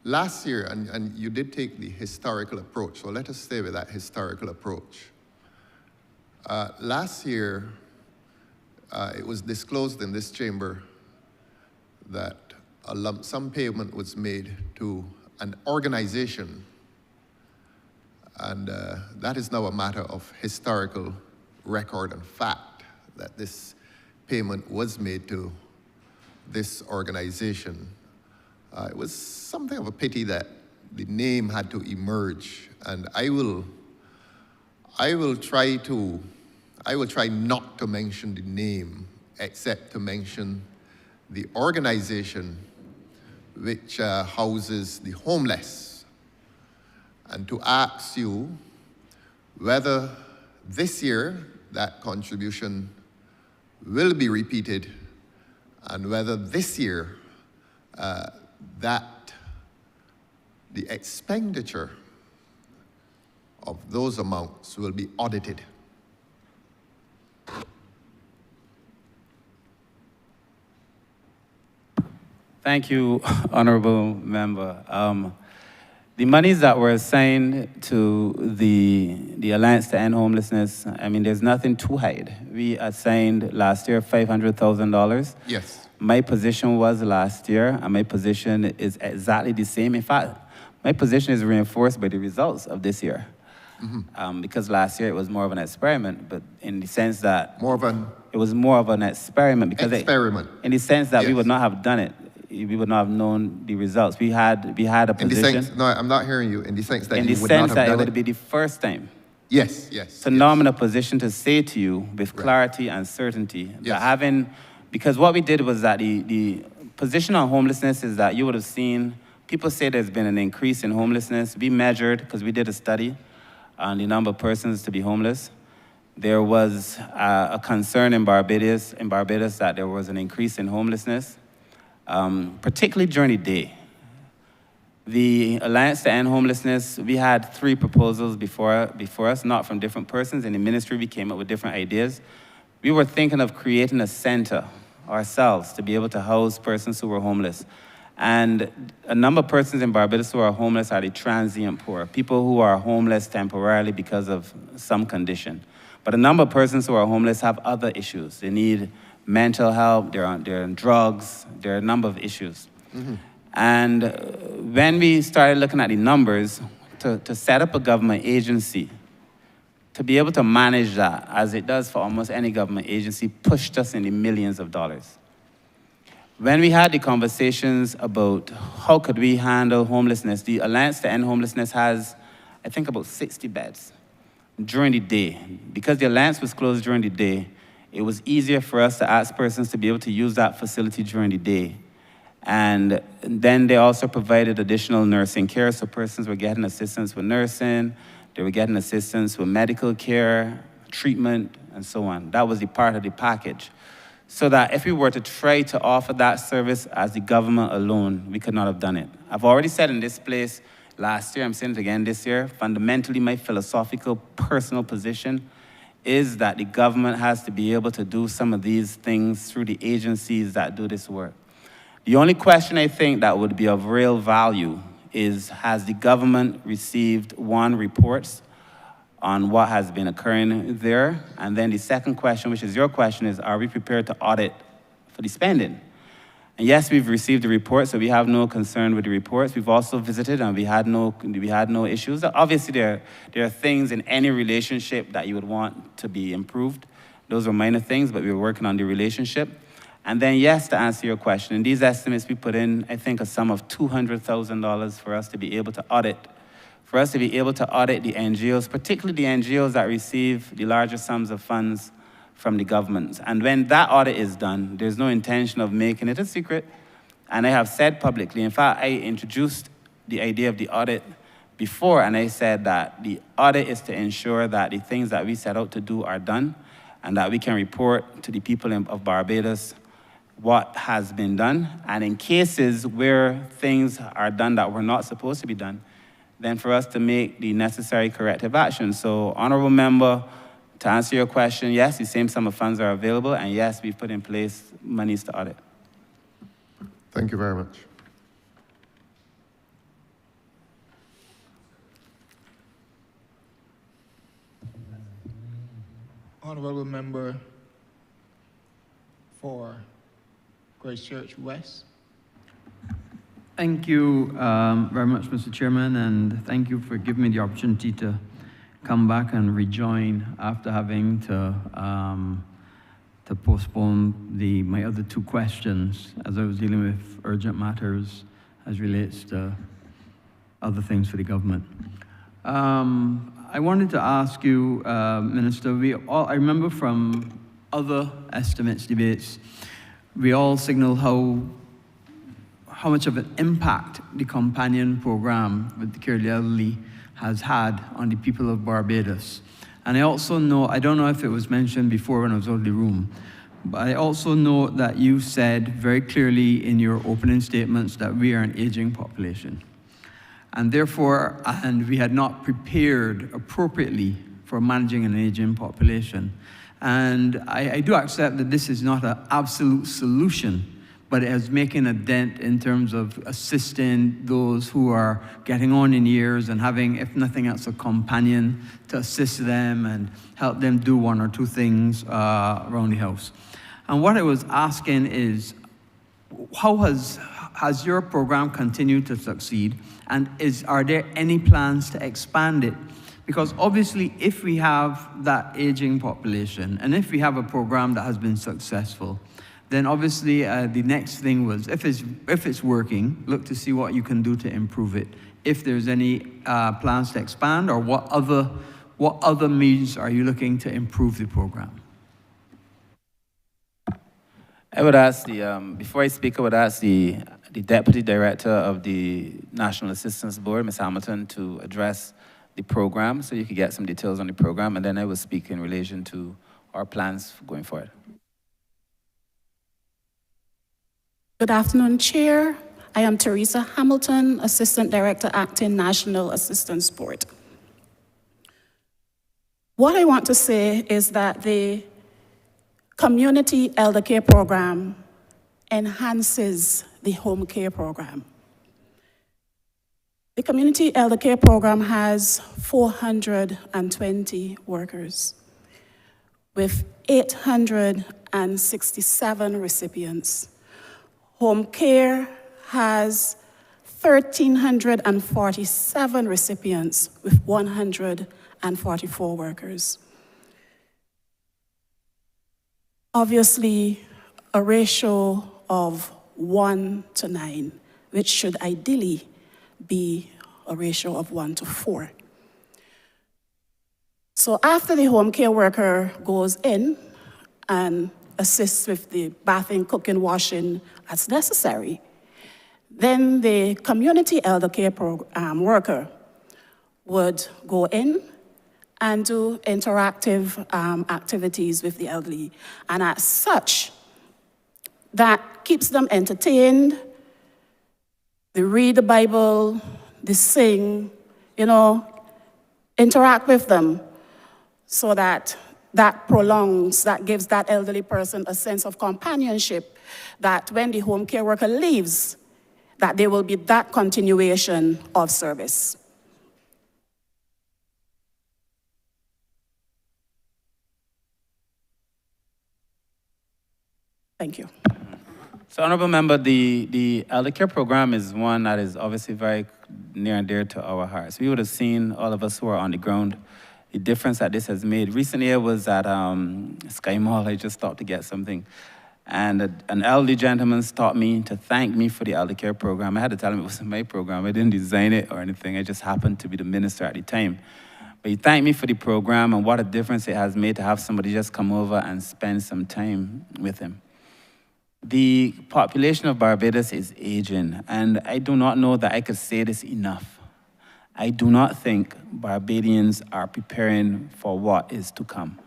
Last year, and you did take the historical approach, so let us stay with that historical approach. Last year, it was disclosed in this chamber that a lump sum payment was made to an organization, and that is now a matter of historical record and fact that this payment was made to this organization. It was something of a pity that the name had to emerge, and I will try not to mention the name except to mention the organization which houses the homeless, and to ask you whether this year that contribution will be repeated, and whether this year that the expenditure of those amounts will be audited. Thank you, Honourable Member. The monies that were assigned to the Alliance to End Homelessness, I mean, there's nothing to hide. We assigned last year $500,000. Yes. My position was last year, and my position is exactly the same. In fact, my position is reinforced by the results of this year. Because last year it was more of an experiment, but in the sense that it was more of an experiment because in the sense that we would not have done it. We would not have known the results. We had a position. In the sense, no, I'm not hearing you. In the sense that you would not have done it. In the sense that it would be the first time. Yes, yes. So now I'm in a position to say to you with clarity and certainty that because what we did was that the position on homelessness is that you would have seen, people say there's been an increase in homelessness. We measured, because we did a study on the number of persons to be homeless. There was a concern in Barbados that there was an increase in homelessness. Particularly during the day. The Alliance to End Homelessness, we had 3 proposals before us, not from different persons. In the ministry, we came up with different ideas. We were thinking of creating a center ourselves to be able to house persons who were homeless. And a number of persons in Barbados who are homeless are the transient poor, people who are homeless temporarily because of some condition. But a number of persons who are homeless have other issues. They need mental help, they're on drugs, there are a number of issues. And when we started looking at the numbers, to set up a government agency, to be able to manage that, as it does for almost any government agency, pushed us in the millions of dollars. When we had the conversations about how could we handle homelessness, the Alliance to End Homelessness has, I think, about 60 beds during the day. Because the Alliance was closed during the day, it was easier for us to ask persons to be able to use that facility during the day. And then they also provided additional nursing care, so persons were getting assistance with nursing, they were getting assistance with medical care, treatment, and so on. That was the part of the package. So that if we were to try to offer that service as the government alone, we could not have done it. I've already said in this place last year, I'm saying it again this year, fundamentally my philosophical, personal position is that the government has to be able to do some of these things through the agencies that do this work. The only question I think that would be of real value is, has the government received reports on what has been occurring there? And then the second question, which is your question, is, are we prepared to audit for the spending? And yes, we've received the report, so we have no concern with the reports. We've also visited, and we had no issues. Obviously, there are things in any relationship that you would want to be improved. Those were minor things, but we were working on the relationship. And then, yes, to answer your question, in these estimates, we put in, I think, a sum of $200,000 for us to be able to audit. For us to be able to audit the NGOs, particularly the NGOs that receive the larger sums of funds from the government. And when that audit is done, there's no intention of making it a secret. And I have said publicly, in fact, I introduced the idea of the audit before, and I said that the audit is to ensure that the things that we set out to do are done, and that we can report to the people of Barbados what has been done. And in cases where things are done that were not supposed to be done, then for us to make the necessary corrective action. So, Honourable Member, to answer your question, yes, the same sum of funds are available, and yes, we've put in place monies to audit. Thank you very much. Honourable Member for Christchurch West. Thank you very much, Mr. Chairman, and thank you for giving me the opportunity to come back and rejoin after having to postpone my other 2 questions as I was dealing with urgent matters as relates to other things for the government. I wanted to ask you, Minister, I remember from other estimates debates, we all signal how much of an impact the companion program with the care of the elderly has had on the people of Barbados. And I also know, I don't know if it was mentioned before when I was out of the room, but I also know that you said very clearly in your opening statements that we are an aging population. And therefore, and we had not prepared appropriately for managing an aging population. And I do accept that this is not an absolute solution, but it is making a dent in terms of assisting those who are getting on in years and having, if nothing else, a companion to assist them and help them do one or two things around the house. And what I was asking is, how has your program continued to succeed? And are there any plans to expand it? Because obviously, if we have that aging population, and if we have a program that has been successful, then obviously the next thing was, if it's working, look to see what you can do to improve it. If there's any plans to expand, or what other means are you looking to improve the program? I would ask before I speak, I would ask the Deputy Director of the National Assistance Board, Ms. Hamilton, to address the program so you could get some details on the program, and then I will speak in relation to our plans going forward. Good afternoon, Chair. I am Teresa Hamilton, Assistant Director, Acting National Assistance Board. What I want to say is that the Community Elder Care Program enhances the home care program. The Community Elder Care Program has 420 workers with 867 recipients. Home care has 1,347 recipients with 144 workers. Obviously, a ratio of 1 to 9, which should ideally be a ratio of 1 to 4. So after the home care worker goes in and assists with the bathing, cooking, washing as necessary, then the community elder care worker would go in and do interactive activities with the elderly. And as such, that keeps them entertained. They read the Bible, they sing, interact with them, so that prolongs, that gives that elderly person a sense of companionship, that when the home care worker leaves, that there will be that continuation of service. Thank you. So, Honourable Member, the elder care program is one that is obviously very near and dear to our hearts. We would have seen, all of us who are on the ground, the difference that this has made. Recently, I was at Sky Mall. I just stopped to get something. And an elderly gentleman stopped me to thank me for the elder care program. I had to tell him it wasn't my program. I didn't design it or anything. I just happened to be the minister at the time. But he thanked me for the program and what a difference it has made to have somebody just come over and spend some time with him. The population of Barbados is aging, and I do not know that I could say this enough. I do not think Barbadians are preparing for what is to come.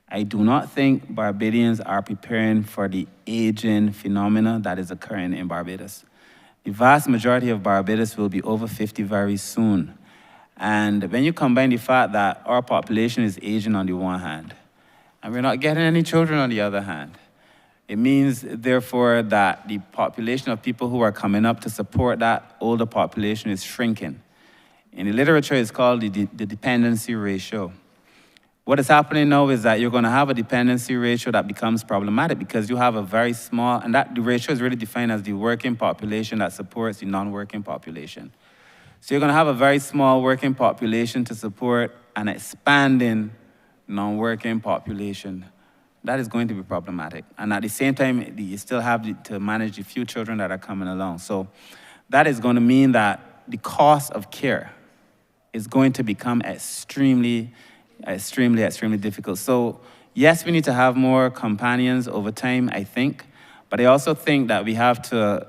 I do not think Barbadians are preparing for the aging phenomena that is occurring in Barbados. The vast majority of Barbados will be over 50 very soon. And when you combine the fact that our population is aging on the one hand, and we're not getting any children on the other hand, it means, therefore, that the population of people who are coming up to support that older population is shrinking. In the literature, it's called the dependency ratio. What is happening now is that you're going to have a dependency ratio that becomes problematic because you have a very small, and that the ratio is really defined as the working population that supports the non-working population. So you're going to have a very small working population to support an expanding non-working population. That is going to be problematic. And at the same time, you still have to manage the few children that are coming along. So that is going to mean that the cost of care is going to become extremely difficult. So yes, we need to have more companions over time, I think, But I also think that we have to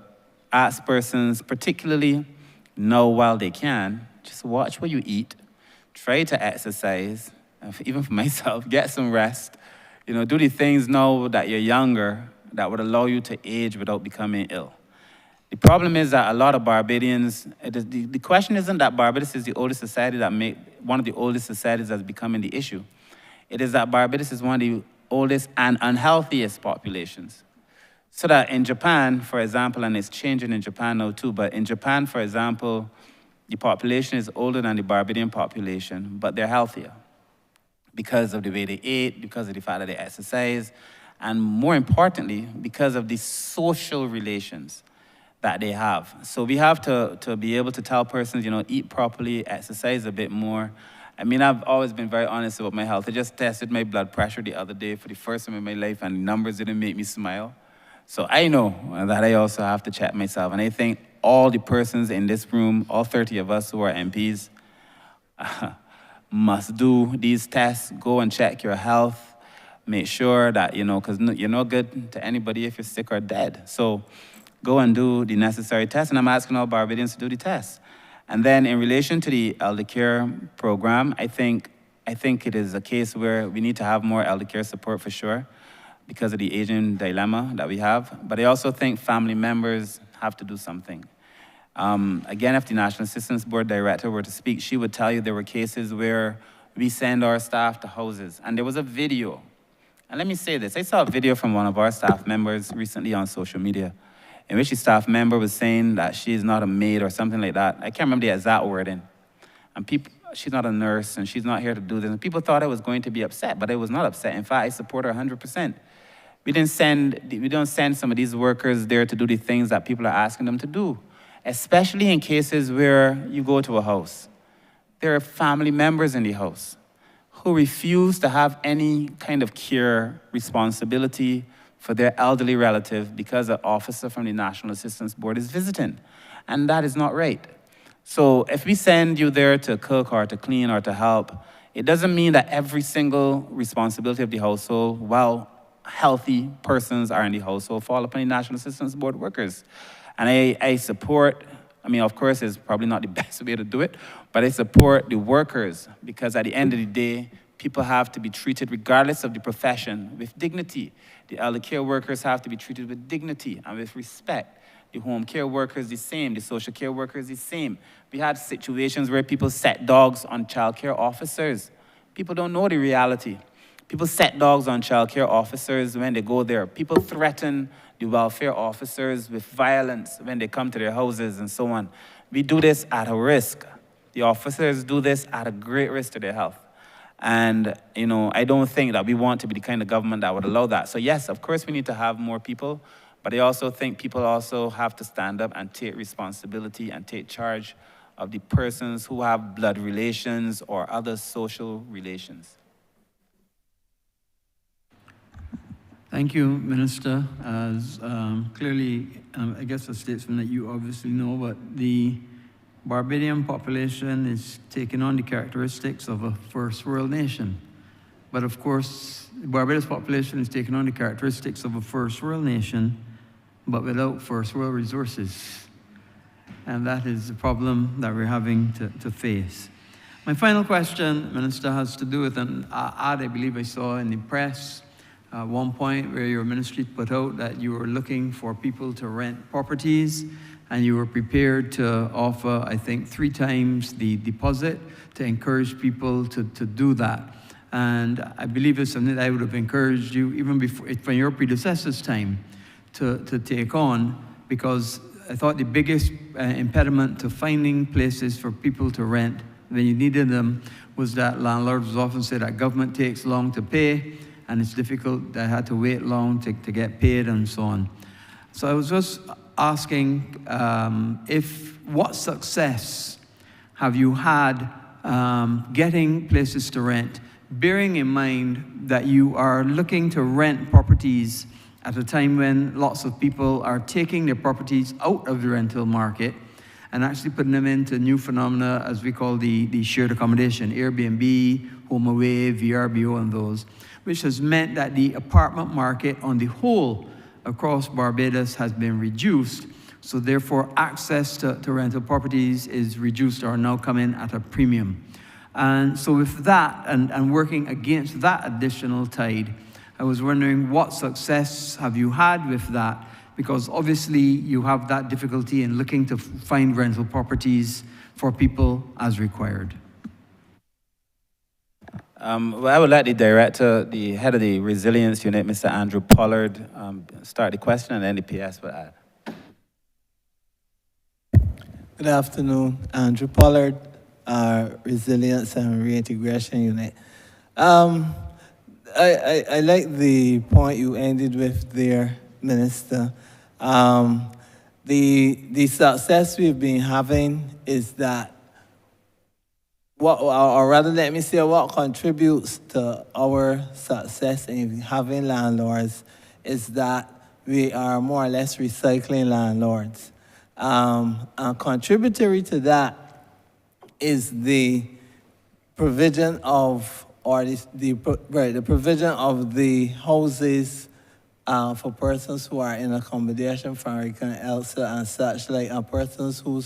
ask persons, particularly now while they can, just watch what you eat, try to exercise, even for myself, get some rest, do the things now that you're younger that would allow you to age without becoming ill. The problem is that a lot of Barbadians, the question isn't that Barbados is the oldest society one of the oldest societies that's becoming the issue. It is that Barbados is one of the oldest and unhealthiest populations. So that in Japan, for example, and it's changing in Japan now too, but in Japan, for example, the population is older than the Barbadian population, but they're healthier because of the way they ate, because of the fact that they exercise, and more importantly, because of the social relations that they have. So we have to be able to tell persons, eat properly, exercise a bit more. I mean, I've always been very honest about my health. I just tested my blood pressure the other day for the first time in my life, and the numbers didn't make me smile. So I know that I also have to check myself. And I think all the persons in this room, all 30 of us who are MPs, must do these tests, go and check your health, make sure that, because you're no good to anybody if you're sick or dead. So go and do the necessary tests, and I'm asking all Barbadians to do the tests. And then in relation to the elder care program, I think it is a case where we need to have more elder care support for sure, because of the aging dilemma that we have. But I also think family members have to do something. Again, if the National Assistance Board Director were to speak, she would tell you there were cases where we send our staff to houses. And there was a video. And let me say this, I saw a video from one of our staff members recently on social media, in which the staff member was saying that she is not a maid or something like that. I can't remember the exact wording. And she's not a nurse and she's not here to do this. And people thought I was going to be upset, but I was not upset. In fact, I support her 100%. We don't send some of these workers there to do the things that people are asking them to do, especially in cases where you go to a house. There are family members in the house who refuse to have any kind of care responsibility for their elderly relative because an officer from the National Assistance Board is visiting. And that is not right. So if we send you there to cook or to clean or to help, it doesn't mean that every single responsibility of the household, while healthy persons are in the household, fall upon the National Assistance Board workers. And I support, of course, it's probably not the best way to do it, but I support the workers because at the end of the day, people have to be treated, regardless of the profession, with dignity. The elder care workers have to be treated with dignity and with respect. The home care workers, the same. The social care workers, the same. We had situations where people set dogs on child care officers. People don't know the reality. People set dogs on child care officers when they go there. People threaten the welfare officers with violence when they come to their houses and so on. We do this at a risk. The officers do this at a great risk to their health. And, I don't think that we want to be the kind of government that would allow that. So yes, of course we need to have more people, but I also think people also have to stand up and take responsibility and take charge of the persons who have blood relations or other social relations. Thank you, Minister. As clearly, I guess a statement that you obviously know, but the Barbadian population is taking on the characteristics of a first world nation. But of course, the Barbados population is taking on the characteristics of a first world nation, but without first world resources. And that is the problem that we're having to face. My final question, Minister, has to do with an ad I believe I saw in the press at one point where your ministry put out that you were looking for people to rent properties and you were prepared to offer, I think, 3 times the deposit to encourage people to do that. And I believe it's something that I would have encouraged you even before, from your predecessor's time, to take on, because I thought the biggest impediment to finding places for people to rent when you needed them was that landlords often say that government takes long to pay, and it's difficult, they had to wait long to get paid and so on. So I was just asking what success have you had getting places to rent, bearing in mind that you are looking to rent properties at a time when lots of people are taking their properties out of the rental market and actually putting them into new phenomena, as we call the shared accommodation, Airbnb, HomeAway, VRBO, and those, which has meant that the apartment market on the whole across Barbados has been reduced. So therefore, access to rental properties is reduced or now coming at a premium. And so with that, and working against that additional tide, I was wondering what success have you had with that? Because obviously you have that difficulty in looking to find rental properties for people as required. Well, I would like the director, the head of the resilience unit, Mr. Andrew Pollard, start the question, and then the PS will add. Good afternoon, Andrew Pollard, Resilience and Reintegration Unit. I like the point you ended with there, Minister. The success we've been having is that, or rather let me say what contributes to our success in having landlords is that we are more or less recycling landlords. And contributory to that is the provision of, or the provision of the houses for persons who are in accommodation for Hurricane Elsa and such, like, and persons who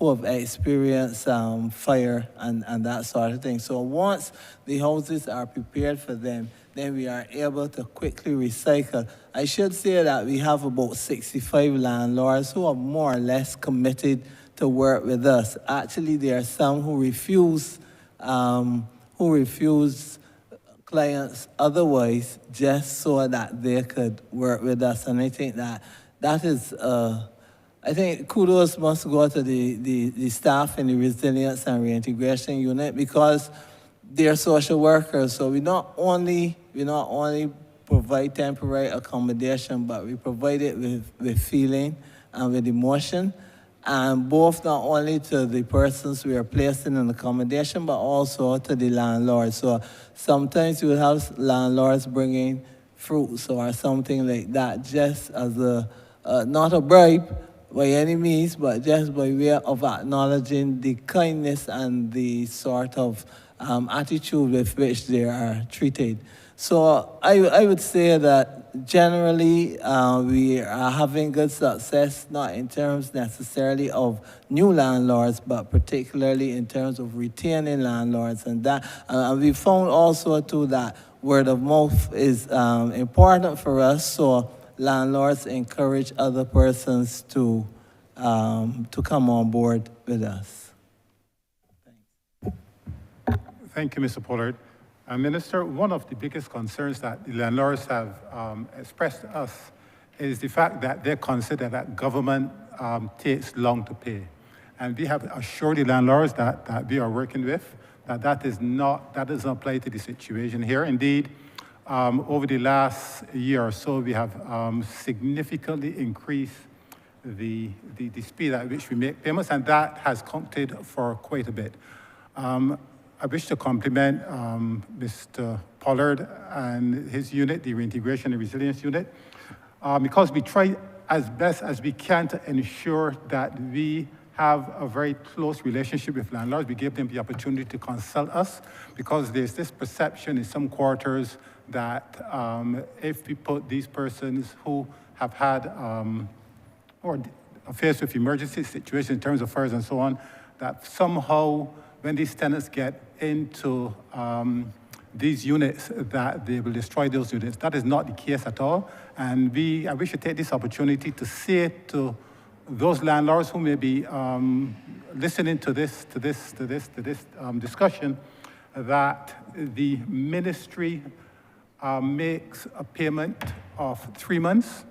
have experienced fire and that sort of thing. So once the houses are prepared for them, then we are able to quickly recycle. I should say that we have about 65 landlords who are more or less committed to work with us. Actually, there are some who refuse clients otherwise just so that they could work with us. And I think that is, I think kudos must go to the staff in the Resilience and Reintegration Unit, because they're social workers. So we not only provide temporary accommodation, but we provide it with feeling and with emotion. And both not only to the persons we are placing in accommodation, but also to the landlords. So sometimes you will have landlords bringing fruits or something like that, just as not a bribe by any means, but just by way of acknowledging the kindness and the sort of attitude with which they are treated. So I would say that generally we are having good success, not in terms necessarily of new landlords, but particularly in terms of retaining landlords. And that we found also too that word of mouth is important for us. So landlords encourage other persons to come on board with us. Thank you, Mr. Pollard. Minister, one of the biggest concerns that the landlords have expressed to us is the fact that they consider that government takes long to pay. And we have assured the landlords that we are working with that that doesn't apply to the situation here. Indeed, over the last year or so, we have significantly increased the speed at which we make payments, and that has counted for quite a bit. I wish to compliment Mr. Pollard and his unit, the Reintegration and Resilience Unit, because we try as best as we can to ensure that we have a very close relationship with landlords. We give them the opportunity to consult us, because there's this perception in some quarters that if we put these persons who have had or are faced with emergency situations in terms of fires and so on, that somehow when these tenants get into these units, that they will destroy those units. That is not the case at all. And I wish to take this opportunity to say to those landlords who may be listening to this discussion, that the ministry makes a payment of 3 months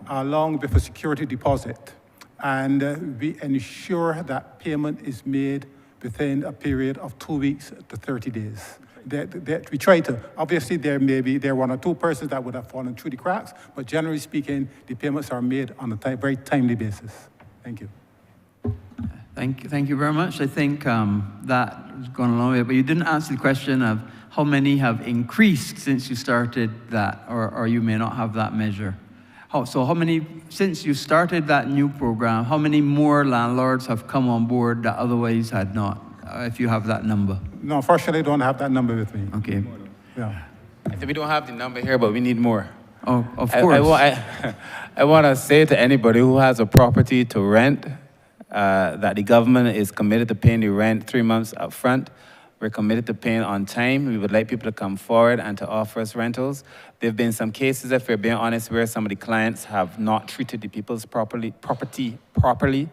along with a security deposit. And we ensure that payment is made within a period of 2 weeks to 30 days. We try to, obviously there are 1 or 2 persons that would have fallen through the cracks, but generally speaking, the payments are made on a very timely basis. Thank you. Thank you very much. I think that has gone a long way, but you didn't answer the question of how many have increased since you started that, or you may not have that measure. So how many, since you started that new program, how many more landlords have come on board that otherwise had not, if you have that number? No, unfortunately, I don't have that number with me. Okay. Yeah. I think we don't have the number here, but we need more. Oh, of course. I want to say to anybody who has a property to rent that the government is committed to paying the rent 3 months up front. We're committed to paying on time. We would like people to come forward and to offer us rentals. There have been some cases, if we're being honest, where some of the clients have not treated the people's property properly,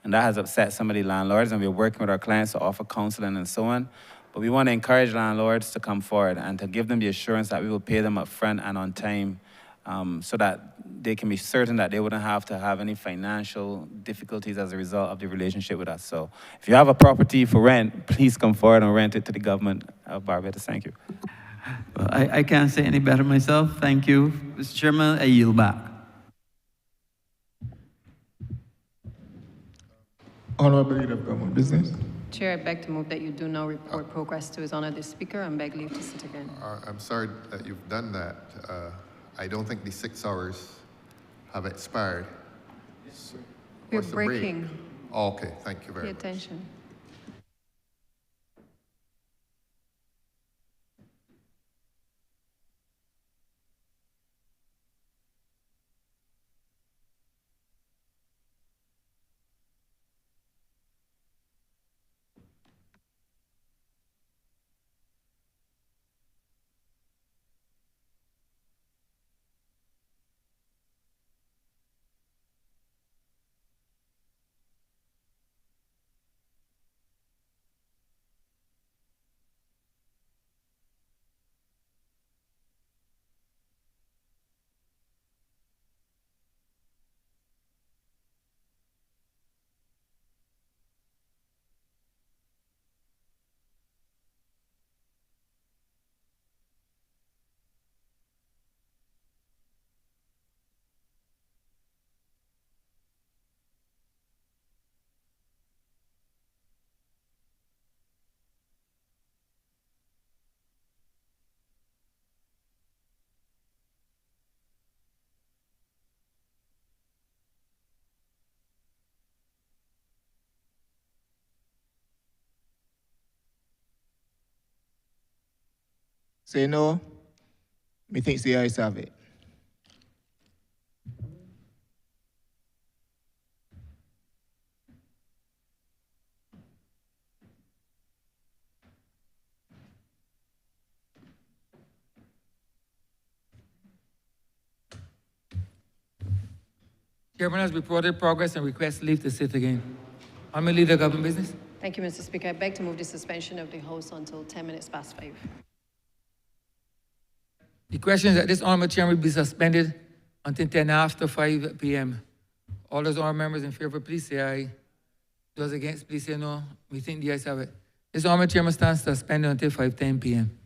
and that has upset some of the landlords, and we're working with our clients to offer counseling and so on. But we want to encourage landlords to come forward and to give them the assurance that we will pay them up front and on time, so that they can be certain that they wouldn't have to have any financial difficulties as a result of the relationship with us. So if you have a property for rent, please come forward and rent it to the government of Barbados. Thank you. Well, I can't say any better myself. Thank you. Mr. Chairman, I yield back. Honourable Leader of Government Business. Chair, I beg to move that you do now report progress to His Honour the Speaker and beg leave to sit again. I'm sorry that you've done that. I don't think the 6 hours have expired. So, We're what's the break? breaking. Oh, okay, thank you very Pay much. attention. Say no. Methinks the ayes have it. Chairman has reported progress and requests leave to sit again. Honourable Leader of Government Business. Thank you, Mr. Speaker. I beg to move the suspension of the House until 10 minutes past 5. The question is that this honourable chairman will be suspended until 10 after 5 p.m. All those honourable members in favour, please say aye. Those against, please say no. We think the ayes have it. This honourable chairman stands suspended until 5:10 p.m.